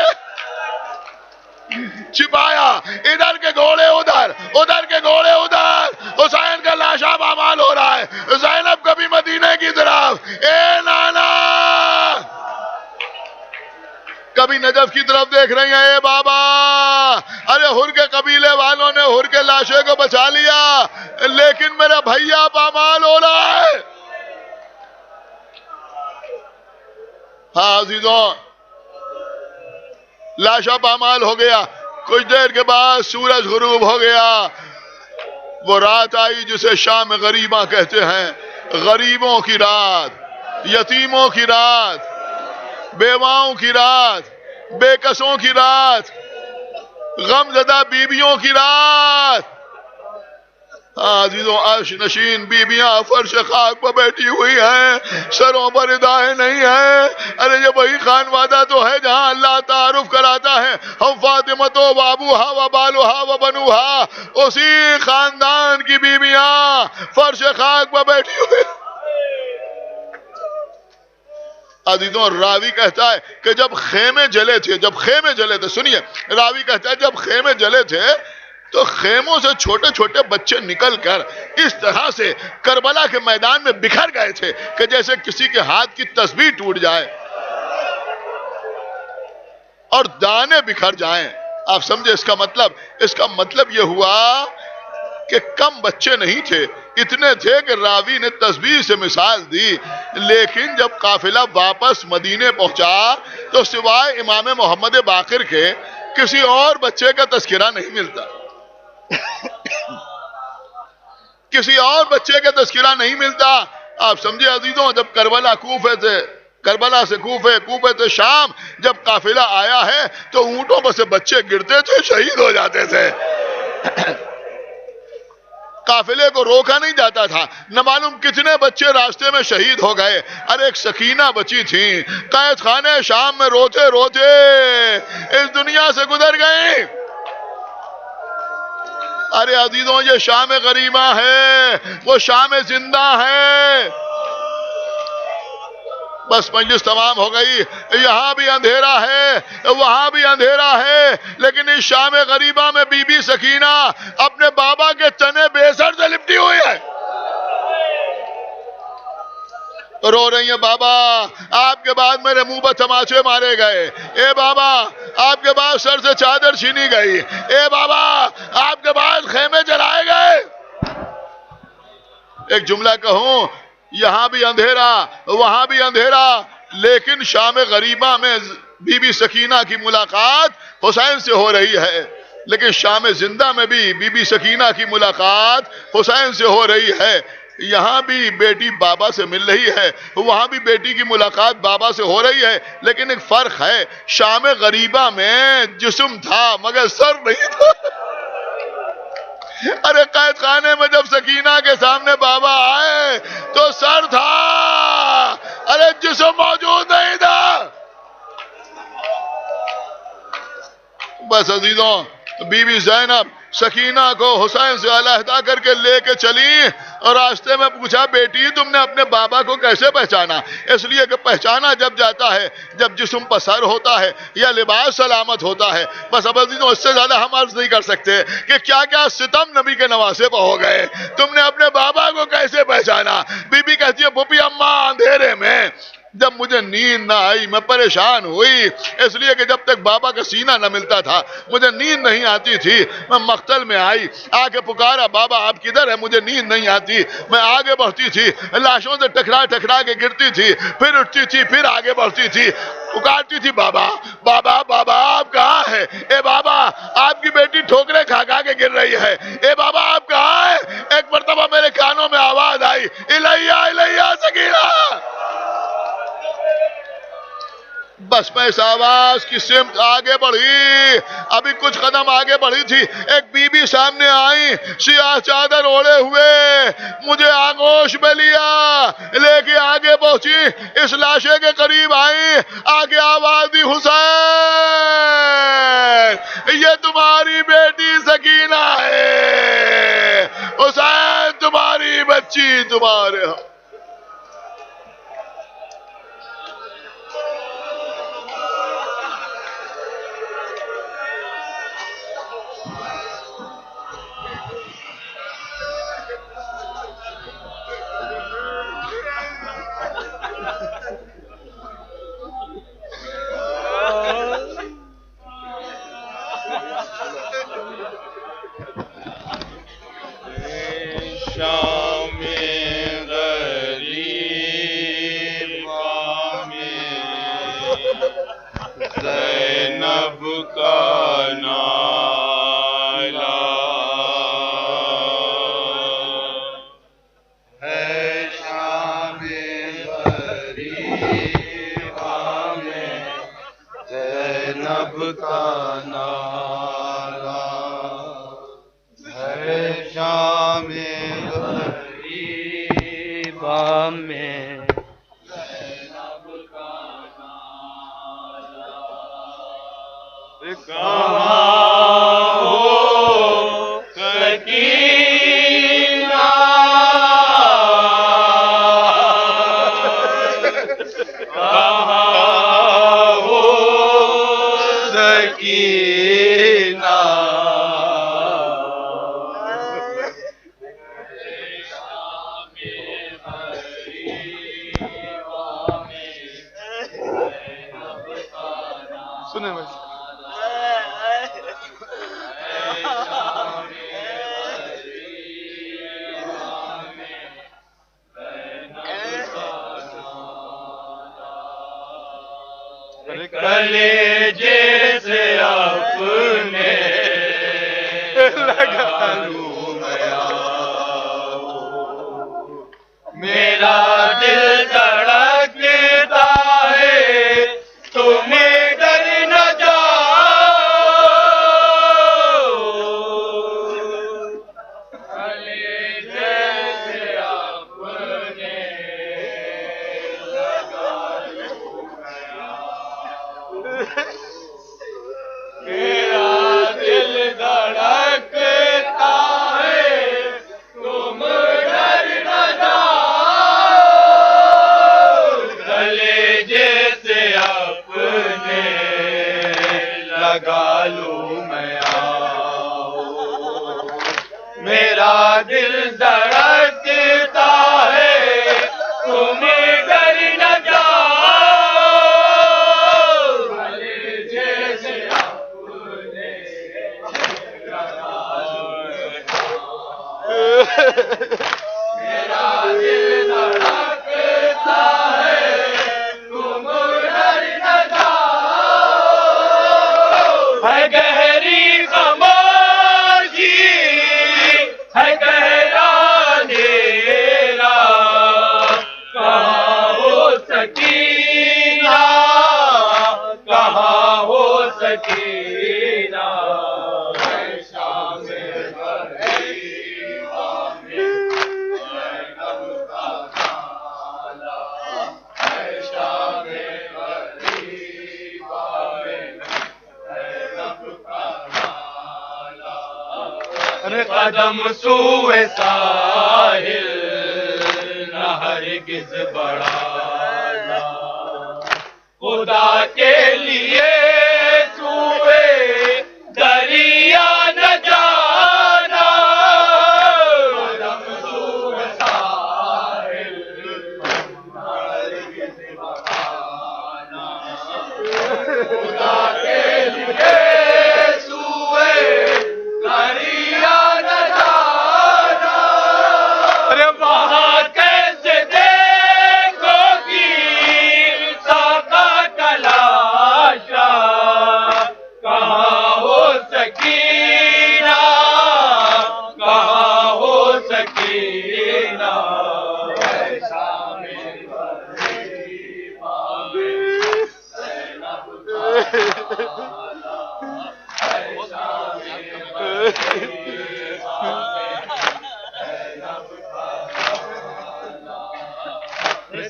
چھپایا, ادھر کے گھوڑے ادھر, ادھر کے گھوڑے ادھر. حسین کا لاشا پامال ہو رہا ہے. زینب کبھی مدینے کی طرف, اے نانا, کبھی نجف کی طرف دیکھ رہی ہیں, اے بابا. ارے تمہارے ہر کے قبیلے والوں نے ہر کے لاشے کو بچا لیا، لیکن میرا بھیا پامال ہو رہا ہے۔ ہاں عزیزوں، لاشا پامال ہو گیا۔ کچھ دیر کے بعد سورج غروب ہو گیا۔ وہ رات آئی جسے شام غریباں کہتے ہیں، غریبوں کی رات، یتیموں کی رات، بیواؤں کی رات، بے کسوں کی رات، غم زدہ بیویوں کی رات۔ عزیزوں، عرش نشین بیویاں فرش خاک پر بیٹھی ہوئی ہیں، سروں پر ردائیں نہیں ہیں۔ ارے یہ وہی خانوادہ تو ہے جہاں اللہ تعارف کراتا ہے، ہم فاطمہ و ابوہا و بالوہا و بنوہا، اسی خاندان کی بیویاں فرش خاک پر بیٹھی ہوئی۔ عزیزوں، راوی کہتا ہے کہ جب خیمے جلے تھے، سنیے، راوی کہتا ہے جب خیمے جلے تھے تو خیموں سے چھوٹے چھوٹے بچے نکل کر اس طرح سے کربلا کے میدان میں بکھر گئے تھے کہ جیسے کسی کے ہاتھ کی تسبیح ٹوٹ جائے اور دانے بکھر جائیں۔ آپ سمجھے اس کا مطلب یہ ہوا کہ کم بچے نہیں تھے، اتنے تھے کہ راوی نے تسبیح سے مثال دی۔ لیکن جب قافلہ واپس مدینے پہنچا تو سوائے امام محمد باقر کے کسی اور بچے کا تذکرہ نہیں ملتا، کسی اور بچے کا تذکرہ نہیں ملتا۔ آپ سمجھے عزیزوں، جب کربلا سے کوفے سے شام جب قافلہ آیا ہے تو اونٹوں پر سے بچے گرتے تھے، شہید ہو جاتے تھے۔ قافلے کو روکا نہیں جاتا تھا، نہ معلوم کتنے بچے راستے میں شہید ہو گئے۔ ارے ایک سکینہ بچی تھی، قید خانے شام میں روتے روتے اس دنیا سے گزر گئی۔ ارے عزیزوں، یہ شام غریبہ ہے، وہ شام زندہ ہے۔ بس مجلس تمام ہو گئی، یہاں بھی اندھیرا ہے، وہاں بھی اندھیرا ہے، لیکن اس شام غریبہ میں بی بی سکینہ اپنے بابا کے چنے بے سر سے لپٹی ہوئی ہے، رو رہی ہیں، بابا آپ کے بعد میرے منہ پر تماچے مارے گئے، اے بابا آپ کے بعد سر سے چادر چھینی گئی، اے بابا آپ کے بعد خیمے جلائے گئے۔ ایک جملہ کہوں، یہاں بھی اندھیرا وہاں بھی اندھیرا، لیکن شام غریبہ میں بی بی سکینہ کی ملاقات حسین سے ہو رہی ہے، لیکن شام زندہ میں بھی بی بی سکینہ کی ملاقات حسین سے ہو رہی ہے۔ یہاں بھی بیٹی بابا سے مل رہی ہے، وہاں بھی بیٹی کی ملاقات بابا سے ہو رہی ہے، لیکن ایک فرق ہے، شام غریبہ میں جسم تھا مگر سر نہیں تھا۔ ارے قید خانے میں جب سکینہ کے سامنے بابا آئے تو سر تھا، ارے جسم موجود نہیں تھا۔ بس عزیزوں، بی بی زینب سکینہ کو حسین سے علیحدہ کر کے لے کے چلی اور راستے میں پوچھا، بیٹی تم نے اپنے بابا کو کیسے پہچانا؟ اس لیے کہ پہچانا جب جاتا ہے جب جسم پر سر ہوتا ہے یا لباس سلامت ہوتا ہے۔ بس اب عزیزوں، اس سے زیادہ ہم عرض نہیں کر سکتے کہ کیا کیا ستم نبی کے نواسے پر ہو گئے۔ تم نے اپنے بابا کو کیسے پہچانا؟ بی بی کہتی ہے، پھوپھی اماں اندھیرے میں جب مجھے نیند نہ آئی میں پریشان ہوئی، اس لیے کہ جب تک بابا کا سینہ نہ ملتا تھا مجھے نیند نہیں آتی تھی۔ میں مقتل میں آئی، آ کے پکارا، بابا آپ کدھر ہے؟ مجھے نیند نہیں آتی۔ میں آگے بڑھتی تھی، لاشوں سے ٹکرا کے گرتی تھی، پھر اٹھتی تھی، پھر آگے بڑھتی تھی، پکارتی تھی، بابا بابا بابا آپ کہاں ہے؟ اے بابا آپ کی بیٹی ٹھوکریں کھا کے گر رہی ہے، اے بابا آپ کہاں ہے؟ ایک مرتبہ میرے کانوں میں آواز آئی، الیہ الیہ سکینہ۔ بس میں اس آواز کی سمت آگے بڑھی، ابھی کچھ قدم آگے بڑھی تھی، ایک بی بی سامنے آئی، سیاہ چادر اوڑے ہوئے، مجھے آغوش میں لیا، لے کے آگے پہنچی، اس لاشے کے قریب آئی، آگے آواز دی، حسین یہ تمہاری بیٹی سکینہ ہے، حسین تمہاری بچی تمہارے ہاں۔ شام غریب میں زینب کا نالا ہے، شام غریب میں زینب کا نالا ہے، شام غریب میں زینب کا نالا کہاں ہو سکینہ کہاں ہو سکینہ سنیں بھائی کلیجے سے اپنے لگا لوں میں میرا دل دھڑکتا ہے تمہیں ڈر نہ جاؤ کلیجے سے اپنے لگا لوں میرا دل دھڑکتا ہے تم ڈر نہ جاؤ کلیجے سے اپنے لگا لوں میں آؤ میرا دل دھڑکتا ہے تم ڈر نہ جاؤ کلیجے سے اپنے میرا دل دھڑکتا ہے تم ڈر نہ جاؤ ہے گہری خاموشی ہے گہرا اندھیرا کہاں ہو سکینہ کہاں ہو سکینہ ہے شام غریب میں زینب کا نالا ہے شام غریب میں زینب کا نالا ارے قدم سوئے ساحل نہ ہرگز بڑھانا خدا کے لیے سوئے دریا نہ جانا قدم سوئے ساحل نہ ہرگز بڑھانا خدا کے لیے سوئے دریا نہ جانا ارے وہاں کیسے دیکھو گی ساقا تلاشا کہاں ہو سکینہ کہاں ہو سکینہ ہے شام غریب میں زینب کا نالا ہے شام غریب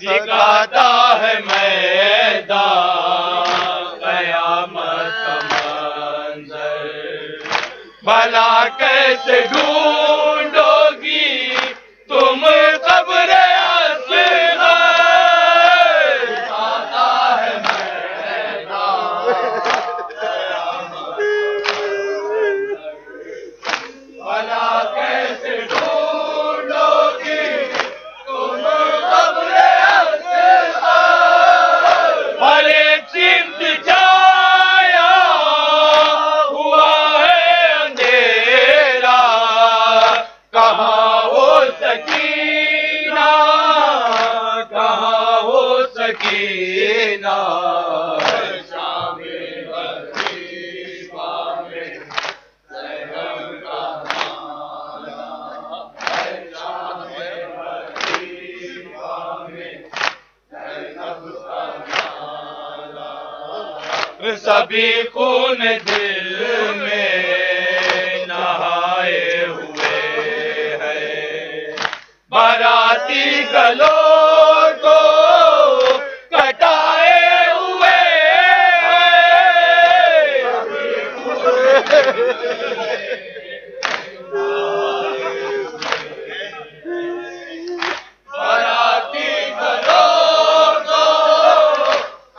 دکھاتا ہے میدان قیامت کا منظر بھلا کیسے ڈھونڈو گی تم قبر اصغر دکھاتا ہے میدان قیامت بھلا کیسے ڈھونڈو گی تم قبر ہر ایک سمت چھایا ہوا ہے اندھیرا کہاں ہو سبھی خون دل میں نہائے ہوئے ہیں، باراتی گلوں کو کٹائے ہوئے باراتی گلوں کو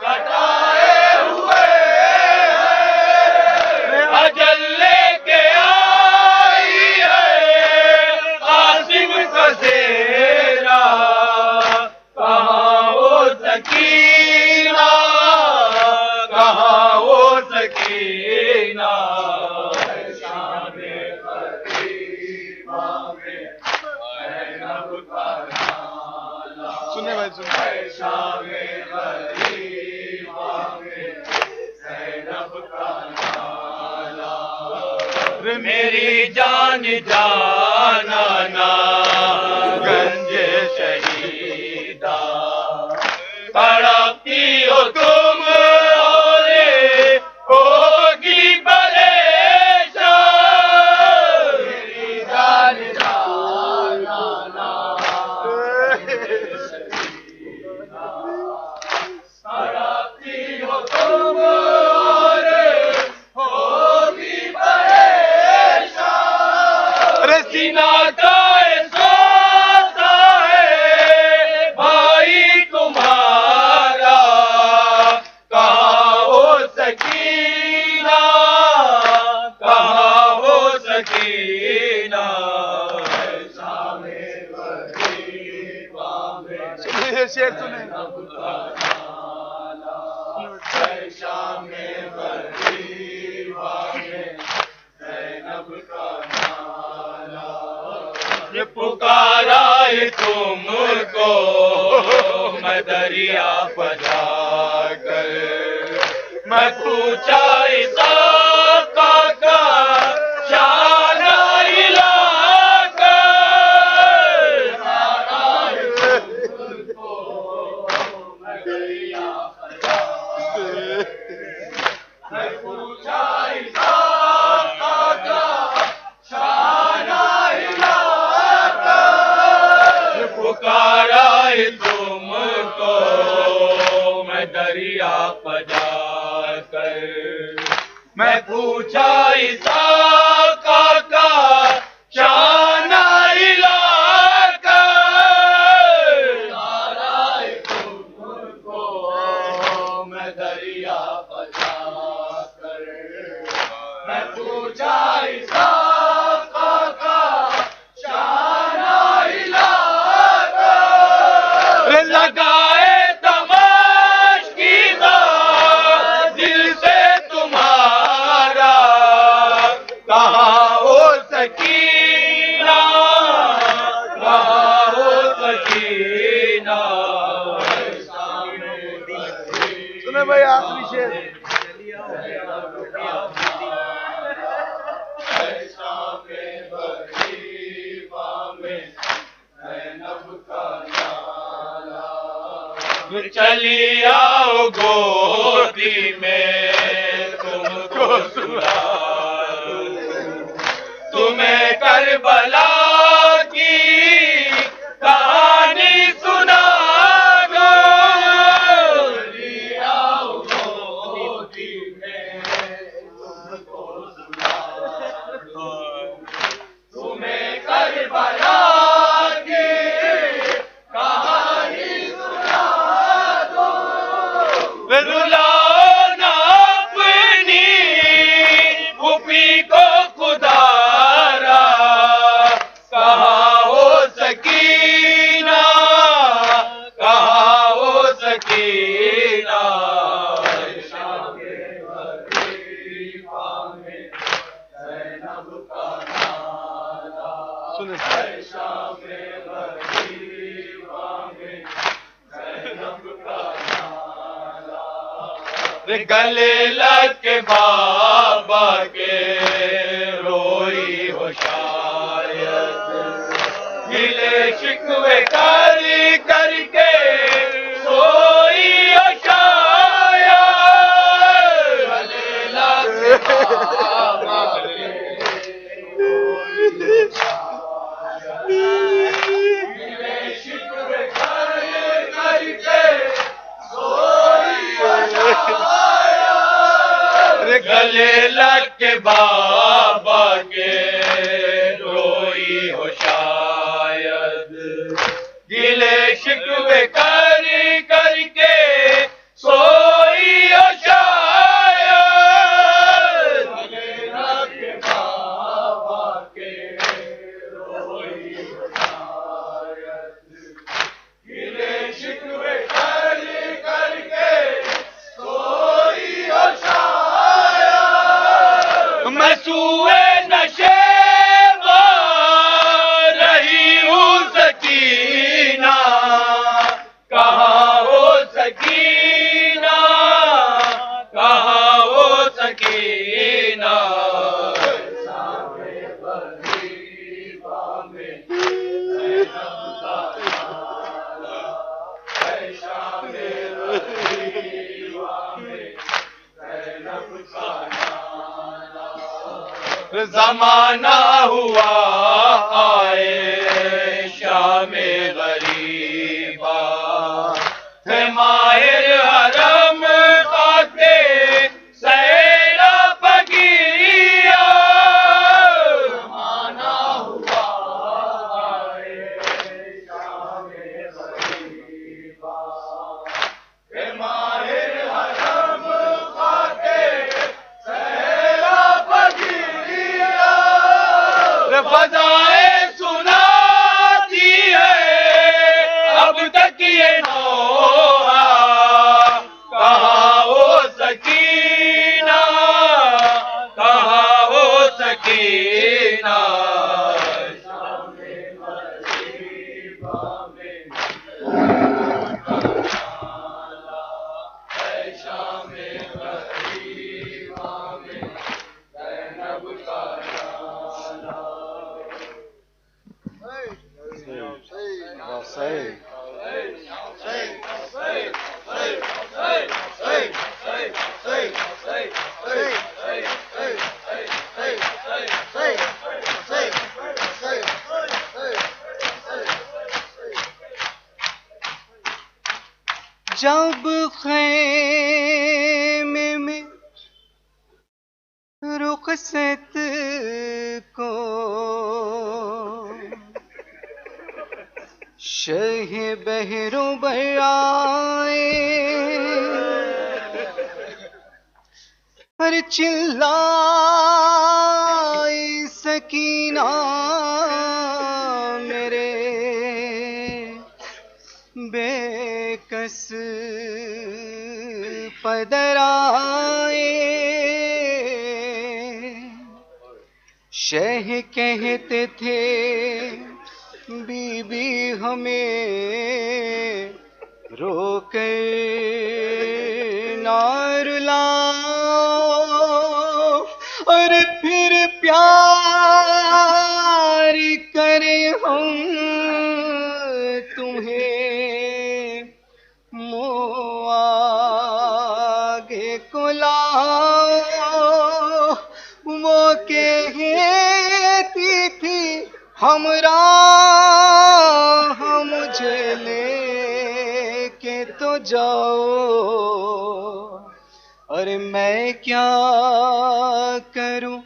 کٹائے ہوئے اجل لے کے آئی ہے قاسم کا زیرہ، کہاں وہ سکینہ، کہاں وہ سکینہ، شام غریبہ میں زینب کا نالہ، سنیں بھائی سنیں. شام غریبہ میں زینب کا نالہ، میری جان جانانا گنج شہیدہ، تڑپتی ہو تم اور ہوگی پریشان، میری جان جانانا تڑپتی ہو تم اور ہوگی پریشان، سینہ کا سوتا ہے بھائی تمہارا، کہاں ہو سکینہ، کہاں ہو سکینہ، شام غریبہ میں یہ شعر سنیں. شام غریبہ میں زینب کا نالہ، یہ پکارا ہے تم کو میں دریا پر جا کر، میں پوچھا اسحاقہ کا شان علا کر، پکارا ہے تم کو میں دریا پر جا کر، میں پوچھا اسحاقہ کا شان علا کر، پکارا ہے تم کو میں دریا پر جا کر، میں پوچھا اسحاقہ کا شان علا کر، پکارا ہے تم کو میں دریا پر جا کر، میں پوچھا اسحاقہ کا شان علا کر، لگائے تماشکیزہ دل سے تمہارا، کہاں ہو سکینہ، کہاں ہو سکینہ، سنیں بھائی آخری شعر. شام غریبہ میں زینب کا نالہ، چلی آؤ گودی میں تم کو سلا دوں، تمہیں کربلا کی کہانی سنا دوں، چلی آؤ گودی میں تم کو سلا دوں، تمہیں کربلا کی کہانی سنا دوں، رلاؤ نہ اپنی پھوپھی کو خدا را، کہاں ہو سکینہ، کہاں ہو سکینہ، شام غریبہ میں زینب کا نالہ، سنیں. شام غریبہ میں زینب کا نالہ، گلے لگ کے بابا کے روئی ہو شاید، گلے شکوے کر کر کے سوئی ہو شاید، بابا کے روئی ہو شاید، گلے شکوے کر کر کے سوئی ہو شاید، بابا کے روئی ہو شاید، گلے شکوے کر کر کے سوئی ہو شاید، میں سوئے نشے رہی ہوں سکینہ، کہاں ہو سکینہ، کہاں ہو سکینہ، شام غریبہ میں زینب کا نالا، شام غریبہ میں زینب کا نالا، زمانہ ہوا آئے شام غریبا، ہے ماہر حرم خاکے سیرا بگیا، زمانہ ہوا آئے شام غریبا، ہے ماہر حرم خاکے سیرا بگیا، فضائیں سناتی ہے اب تک یہ نوحہ، کہاں ہو سکینہ، کہاں ہو سکینہ، شام غریبہ میں شام غریبہ میں زینب کا نالا، جب خیمے میں رخصت کو شہ بہرو برائے، پر چلائی سکینہ میرے بے کس پدر آئے، شہ کہتے تھے بی بی ہمیں رو کر نہ رلاؤ، اور پھر پیار کرے ہم تمہیں منہ آگے کو لاؤ، وہ کہتی تھی ہمراہ مجھے لے کے تو جاؤ، اور میں کیا کروں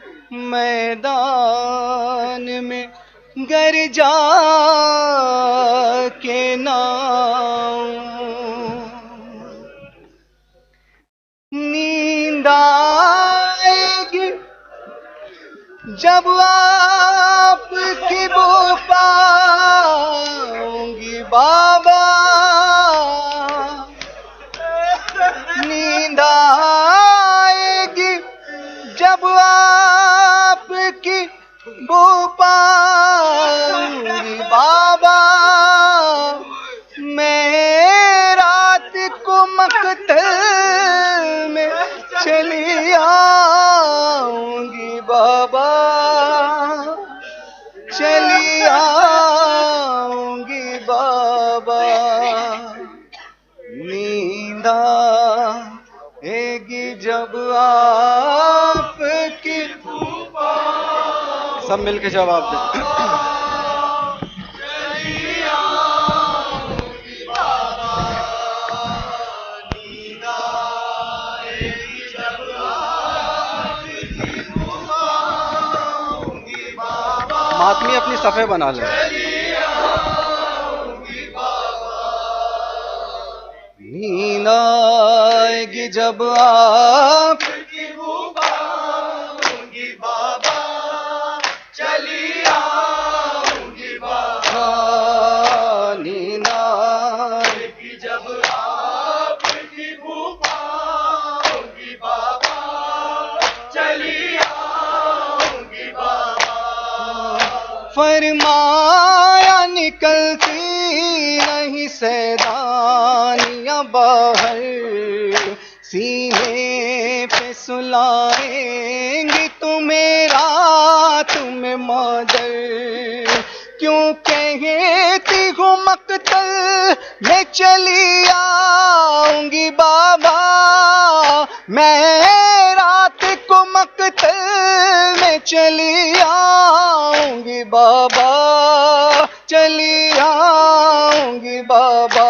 میدان میں گر جا کے ناؤں، نیند آئے گی جب آپ کی بو پاؤں گی بابا، نیند آئے گی جب آپ کی بو پاؤں گی بابا، میں رات کو مقتل میں چلی آؤں گی بابا، چلی آؤں گی بابا، نیند آئے گی جب آپ کی، سب مل کے جواب دیں، ماتمی اپنی صفحے بنا لیں. نیند آئے گی جب آپ کی بو پاؤں گی بابا چلی آؤں گی بابا نیند آئے کی جب آپ کی بو پاؤں گی بابا چلی آؤں گی بابا فرمایا نکلتی نہیں سیدانیاں باہر سینے پہ سلائیں گی تمہیں رات میں مادر کیوں کہتی ہوں مقتل میں چلی آؤں گی بابا میں رات کو مقتل میں چلی آؤں گی بابا چلی آؤں گی بابا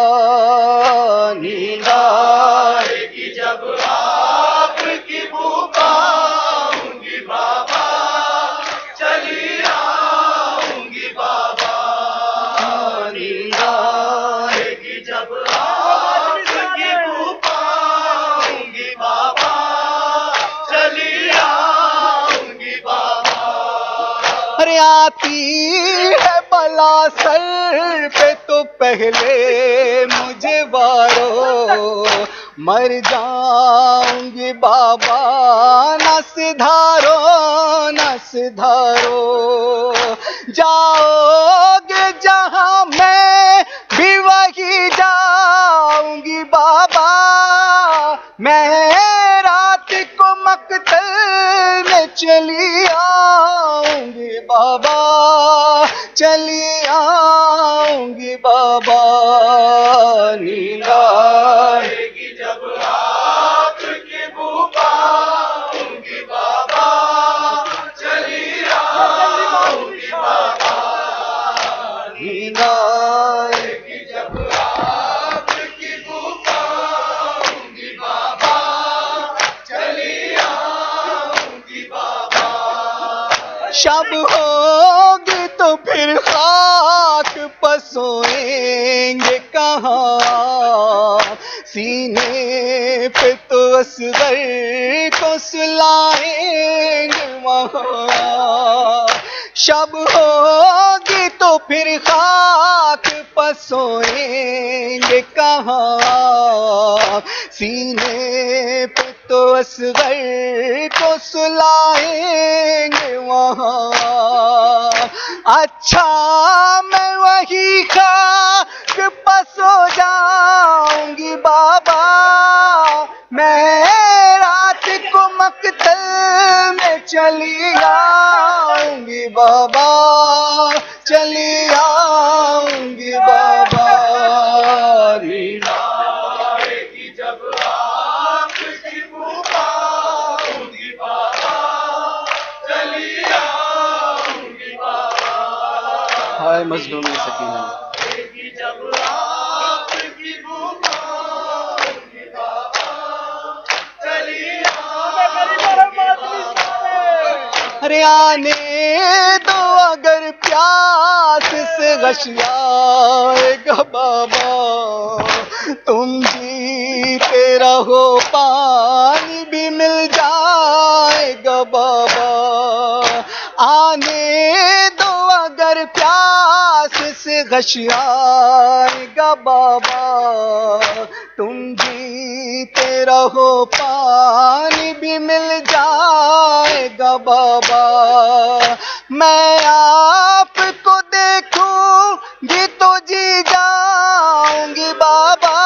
نیند آئے گی جب آپ کی بو پاؤں گی بابا چلی آؤں گی بابا نیند آئے گی جب آپ کی بو پاؤں گی بابا چلی آؤں گی بابا ارے آتی ہے بلا سر پہ تو پہلے مجھے وارو مر جاؤں گی بابا نہ سدھارو نہ سدھارو جاؤ گے جہاں میں بھی وہی جاؤں گی بابا میں رات کو مقتل میں چلی آؤں گی بابا چلی آؤں گی بابا نیند آئے گی جب آپ کی بو پاؤں گی بابا چلی آؤں گی بابا نیند آئے گی جب آپ کی بو پاؤں گی بابا چلی آؤں گی بابا شب ہوگی تو پھر خاک پسوئیں گے کہاں سینے پہ تو اصغر کو سلائیں گے وہاں شب ہوگی تو پھر خاک پسوئیں گے کہاں سینے پہ تو اصغر کو سلائیں گے وہاں اچھا میں وہی خاک پسو جاؤں گی بابا میں رات کو مقتل میں چلی آؤں گی بابا چلی آؤں گی بابا نیند آئے گی جب آپ کی بو پاؤں گی بابا چلی آؤں گی بابا ہائے مظلومی سکینہ گی جب آپ کی بو پاؤں گی بابا چلی آؤں گی بابا ارے آنے دو اگر پیاس سے غشیائے گا بابا تم جیتے رہو پانی بھی مل جائے گا بابا آنے دو اگر پیاس سے غشیائے گا بابا تم جیتے رہو پانی بھی مل جائے گا بابا میں آپ کو دیکھوں گی تو جی جاؤں گی بابا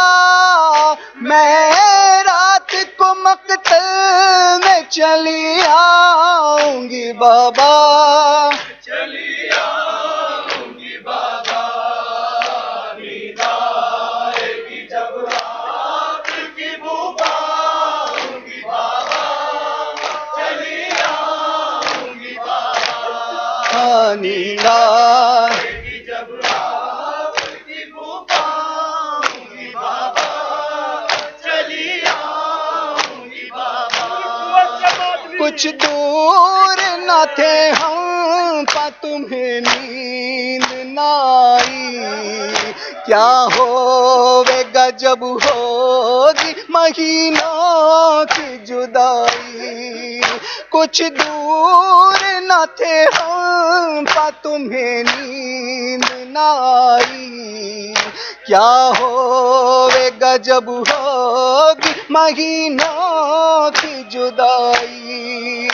میں رات کو مقتل میں چلی آؤں گی بابا چلی آؤں گی بابا نیند آئے گی جب آپ کی بو پاؤں گی بابا چلی آؤں گی بابا نیند آئے گی جب آپ کی بو پاؤں گی بابا چلی آؤں گی بابا کچھ دور نہ تھے ہم پا تم تمہیں نیند نہ آئی، کیا ہوے گا جب ہوگی مہینوں کی جدائی، کچھ دور نہ تھے ہم پا تمہیں نیند نہ آئی، کیا ہوے گا جب ہوگی مہینوں کی جدائی،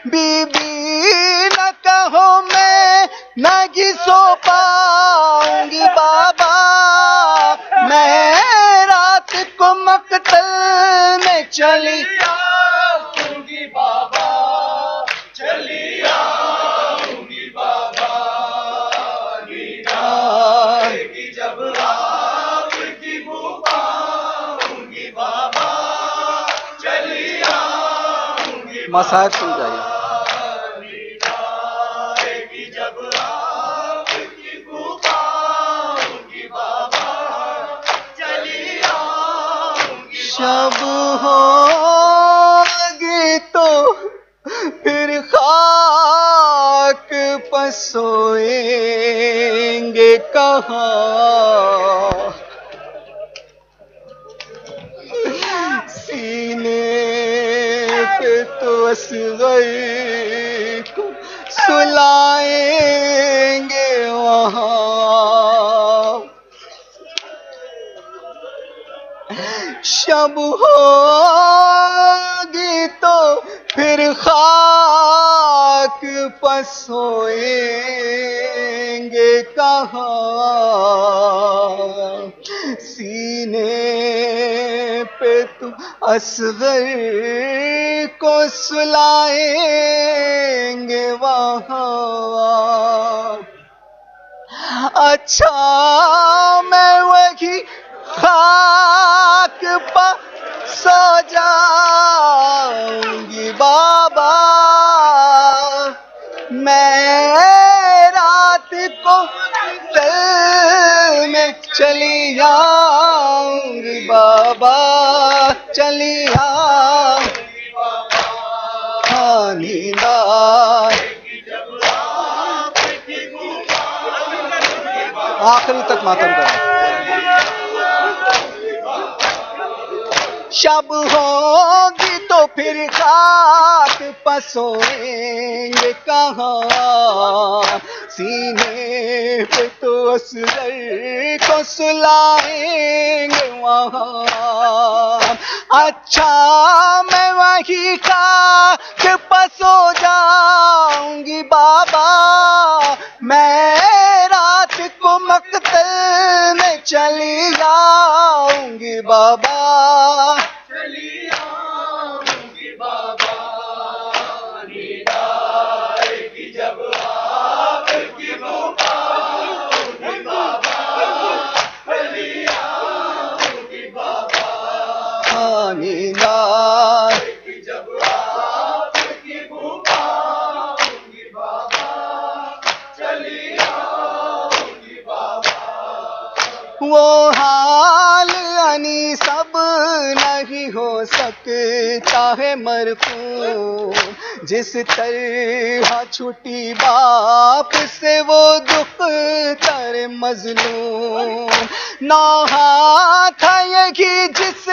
بی بی نہ کہو میں نہیں سو پاؤں گی بابا، میں رات کو مقتل میں چلی آؤں گی بابا، چلی آؤں گی بابا، نیند آئے گی جب آپ کی بو پاؤں گی بابا، چلی آؤں گی مساج سن جائیے۔ نیند آئے گی جب آپ کی بو پاؤں گی بابا، چلی آؤں گی شب ہوگی تو پھر خاک پر سوئیں گے کہاں، سینے پہ تو اصغر کو سلائیں گے وہاں، شب ہوگی تو پھر خاک پر سوئیں گے کہاں، سینے پہ تو اصغر کو سلائیں گے وہاں، اچھا میں وہی خاک پر سو جاؤں گی بابا، میں رات کو دل میں چلی آؤں گی بابا، چلی آؤں گی بابا، نیند آئے آخری تک ماتم کریں، شب ہوگی تو پھر خاک پر سوئیں گے کہاں، سینے پہ تو اصغر کو سلائیں گے وہاں، اچھا میں وہی خاک پر سو جاؤں گی بابا، میں رات کو مقتل میں چلی جاؤں گی بابا، چلی آؤں گی بابا، نیند آئے گی جب آپ کی بو پاؤں گی بابا، چلی آؤں گی بابا، نیند آئے گی جب آپ کی بو پاؤں گی بابا، چلی آؤں گی بابا، وہ حال یعنی سب نہیں ہو سکتا ہے مرحوم، جس طرح چھٹی باپ سے وہ دکھ تر مظلوم، نوحہ تھا یہی جس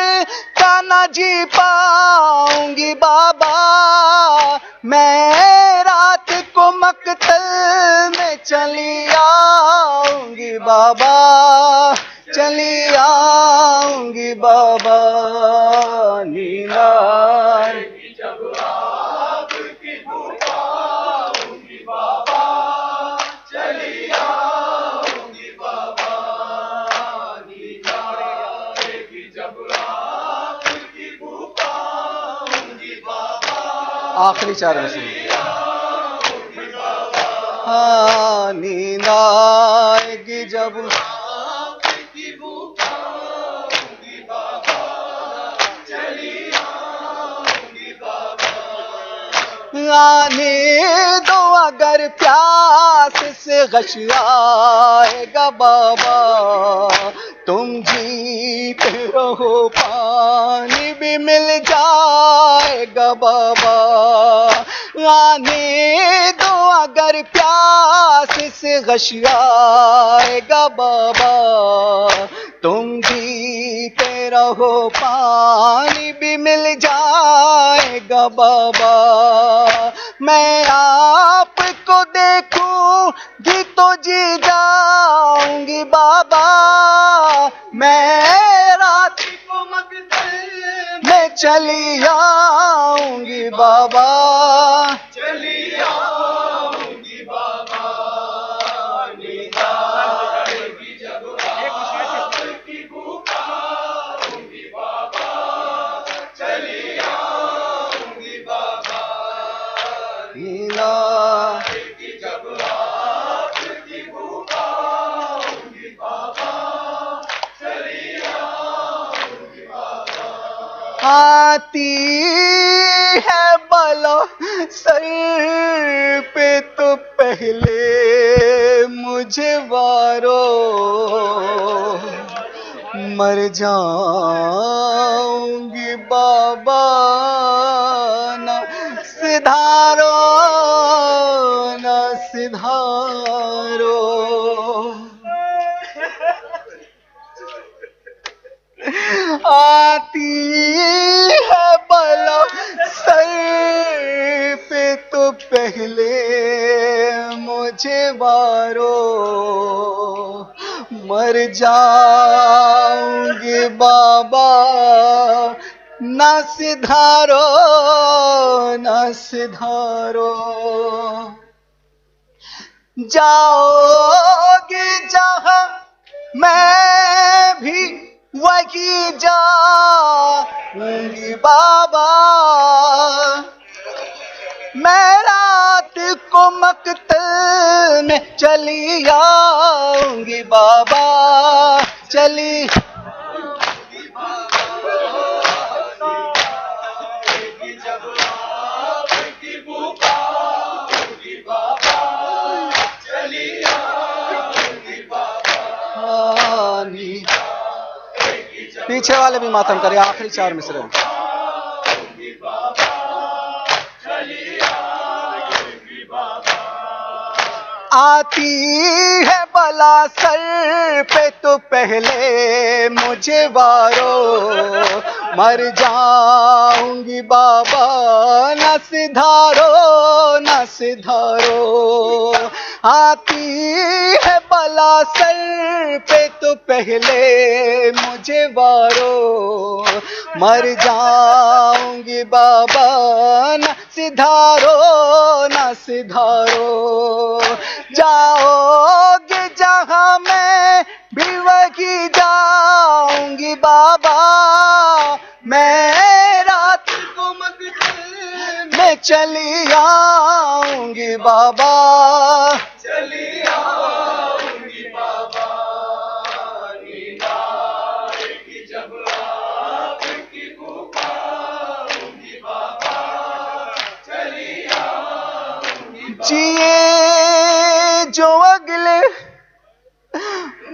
کا نہ جی پاؤں گی بابا، میں رات کو مقتل میں چلی آؤں گی بابا، چلی آؤں گی بابا، نیند آئے گی جب آپ کی بو پاؤں گی بابا، چلی آؤں گی بابا، نیند آئے گی جب آپ کی بو پاؤں گی بابا، آخری چار میں سے ہاں، نیند آئے گی جب آپ کی بو پاؤں گی بابا، چلی آؤں گی بابا، آنے دو اگر پیاس سے غشیائے گا بابا، تم جیتے رہو پانی بھی مل جائے گا بابا، آنے دو اگر پیاس سے غشیائے گا بابا، تم پیتے رہو پانی بھی مل جائے گا بابا، میں آپ کو دیکھوں گی تو جی جاؤں گی بابا، میں رات کو مقتل میں چلی آؤں گی بابا، چلی آؤں گی بابا، نیند آئے گی جب آپ کی پکاروں گی بابا، چلی آؤں گی بابا، نیند آئے گی جب آپ کی پکاروں گی بابا، چلی آؤں گی بابا، آتی ہے بلا سر پہ تو پہلے مجھے وارو، مر جاؤں گی بابا نہ سدھارو، نہ سدھارو، آتی ہے بلا سر پہ تو پہلے مجھے وارو، مر جاؤں گی بابا نہ سدھارو، نہ سدھارو، جاؤ گے جہاں میں بھی وہی جاؤں گی بابا، میں رات کو مقتل میں چلی آؤں گی بابا، چلی جب آپ کی پکاروں گی بابا، چلی آؤں گی بابا، پیچھے والے بھی ماتم کرے، آخری 4 مصرے میں۔ آتی ہے بلا سر پہ تو پہلے مجھے وارو، مر جاؤں گی بابا نہ سدھارو، نہ سدھارو، آتی ہے بلا سر پہ تو پہلے مجھے وارو، مر جاؤں گی بابا نہ سدھارو، نہ سدھارو، جاؤ گے جہاں میں بھی وہی جاؤں گی بابا، میں رات کو مقتل میں چلی آؤں گی بابا، چلی آؤں گی بابا، نیند آئے گی جب آپ کی پکاروں گی بابا، چلی آؤں گی بابا، جیے جو اگلے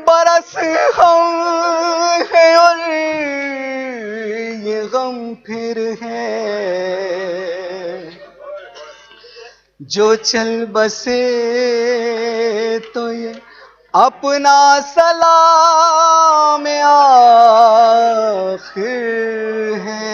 برس ہم ہے اور یہ غم پھر ہے، جو چل بسے تو یہ اپنا سلام آخر ہے۔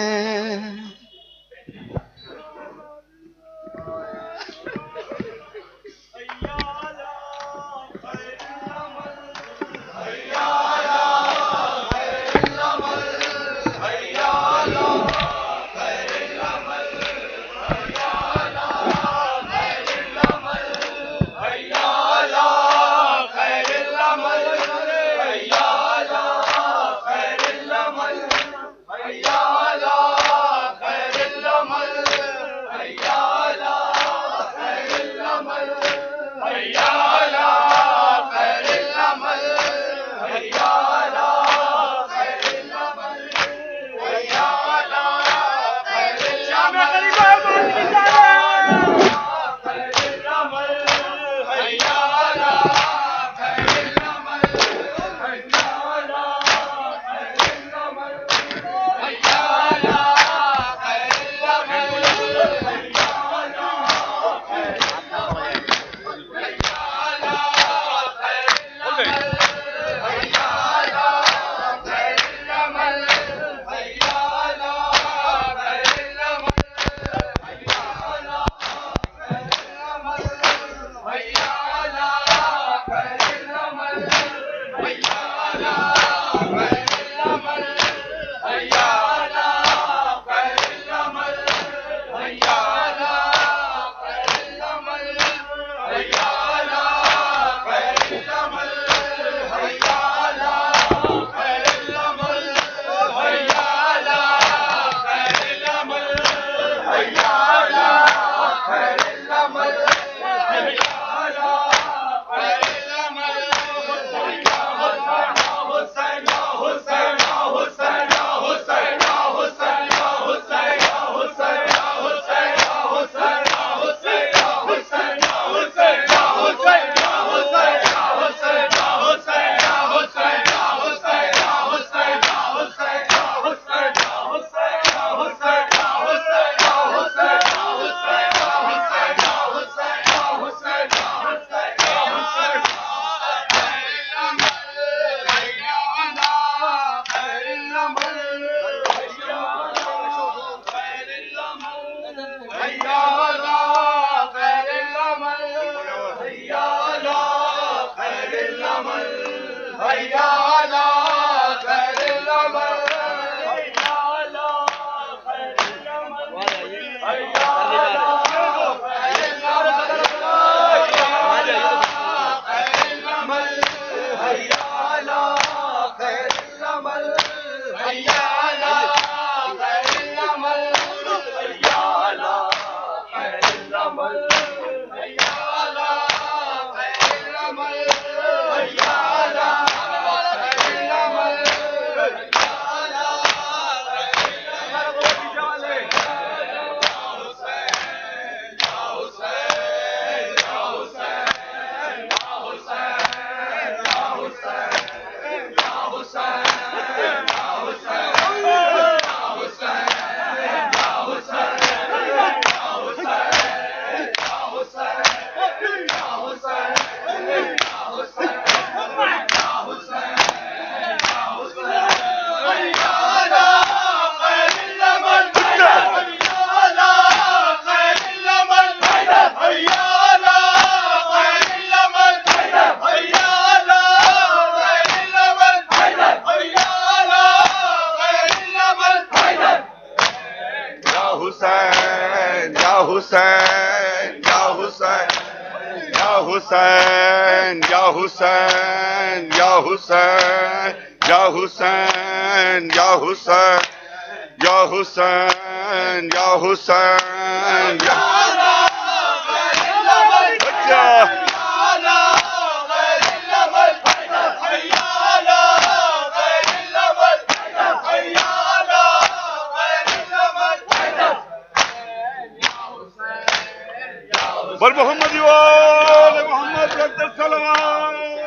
حي على خير العمل حي على خير العمل حي على خير العمل حي على خير العمل حي على خير العمل حي على خير العمل حي على خير العمل حي على خير العمل حسین یا حسین یا حسین یا حسین یا حسین یا حسین یا حسین یا بل محمد وآل محمد رضی اللہ عنہ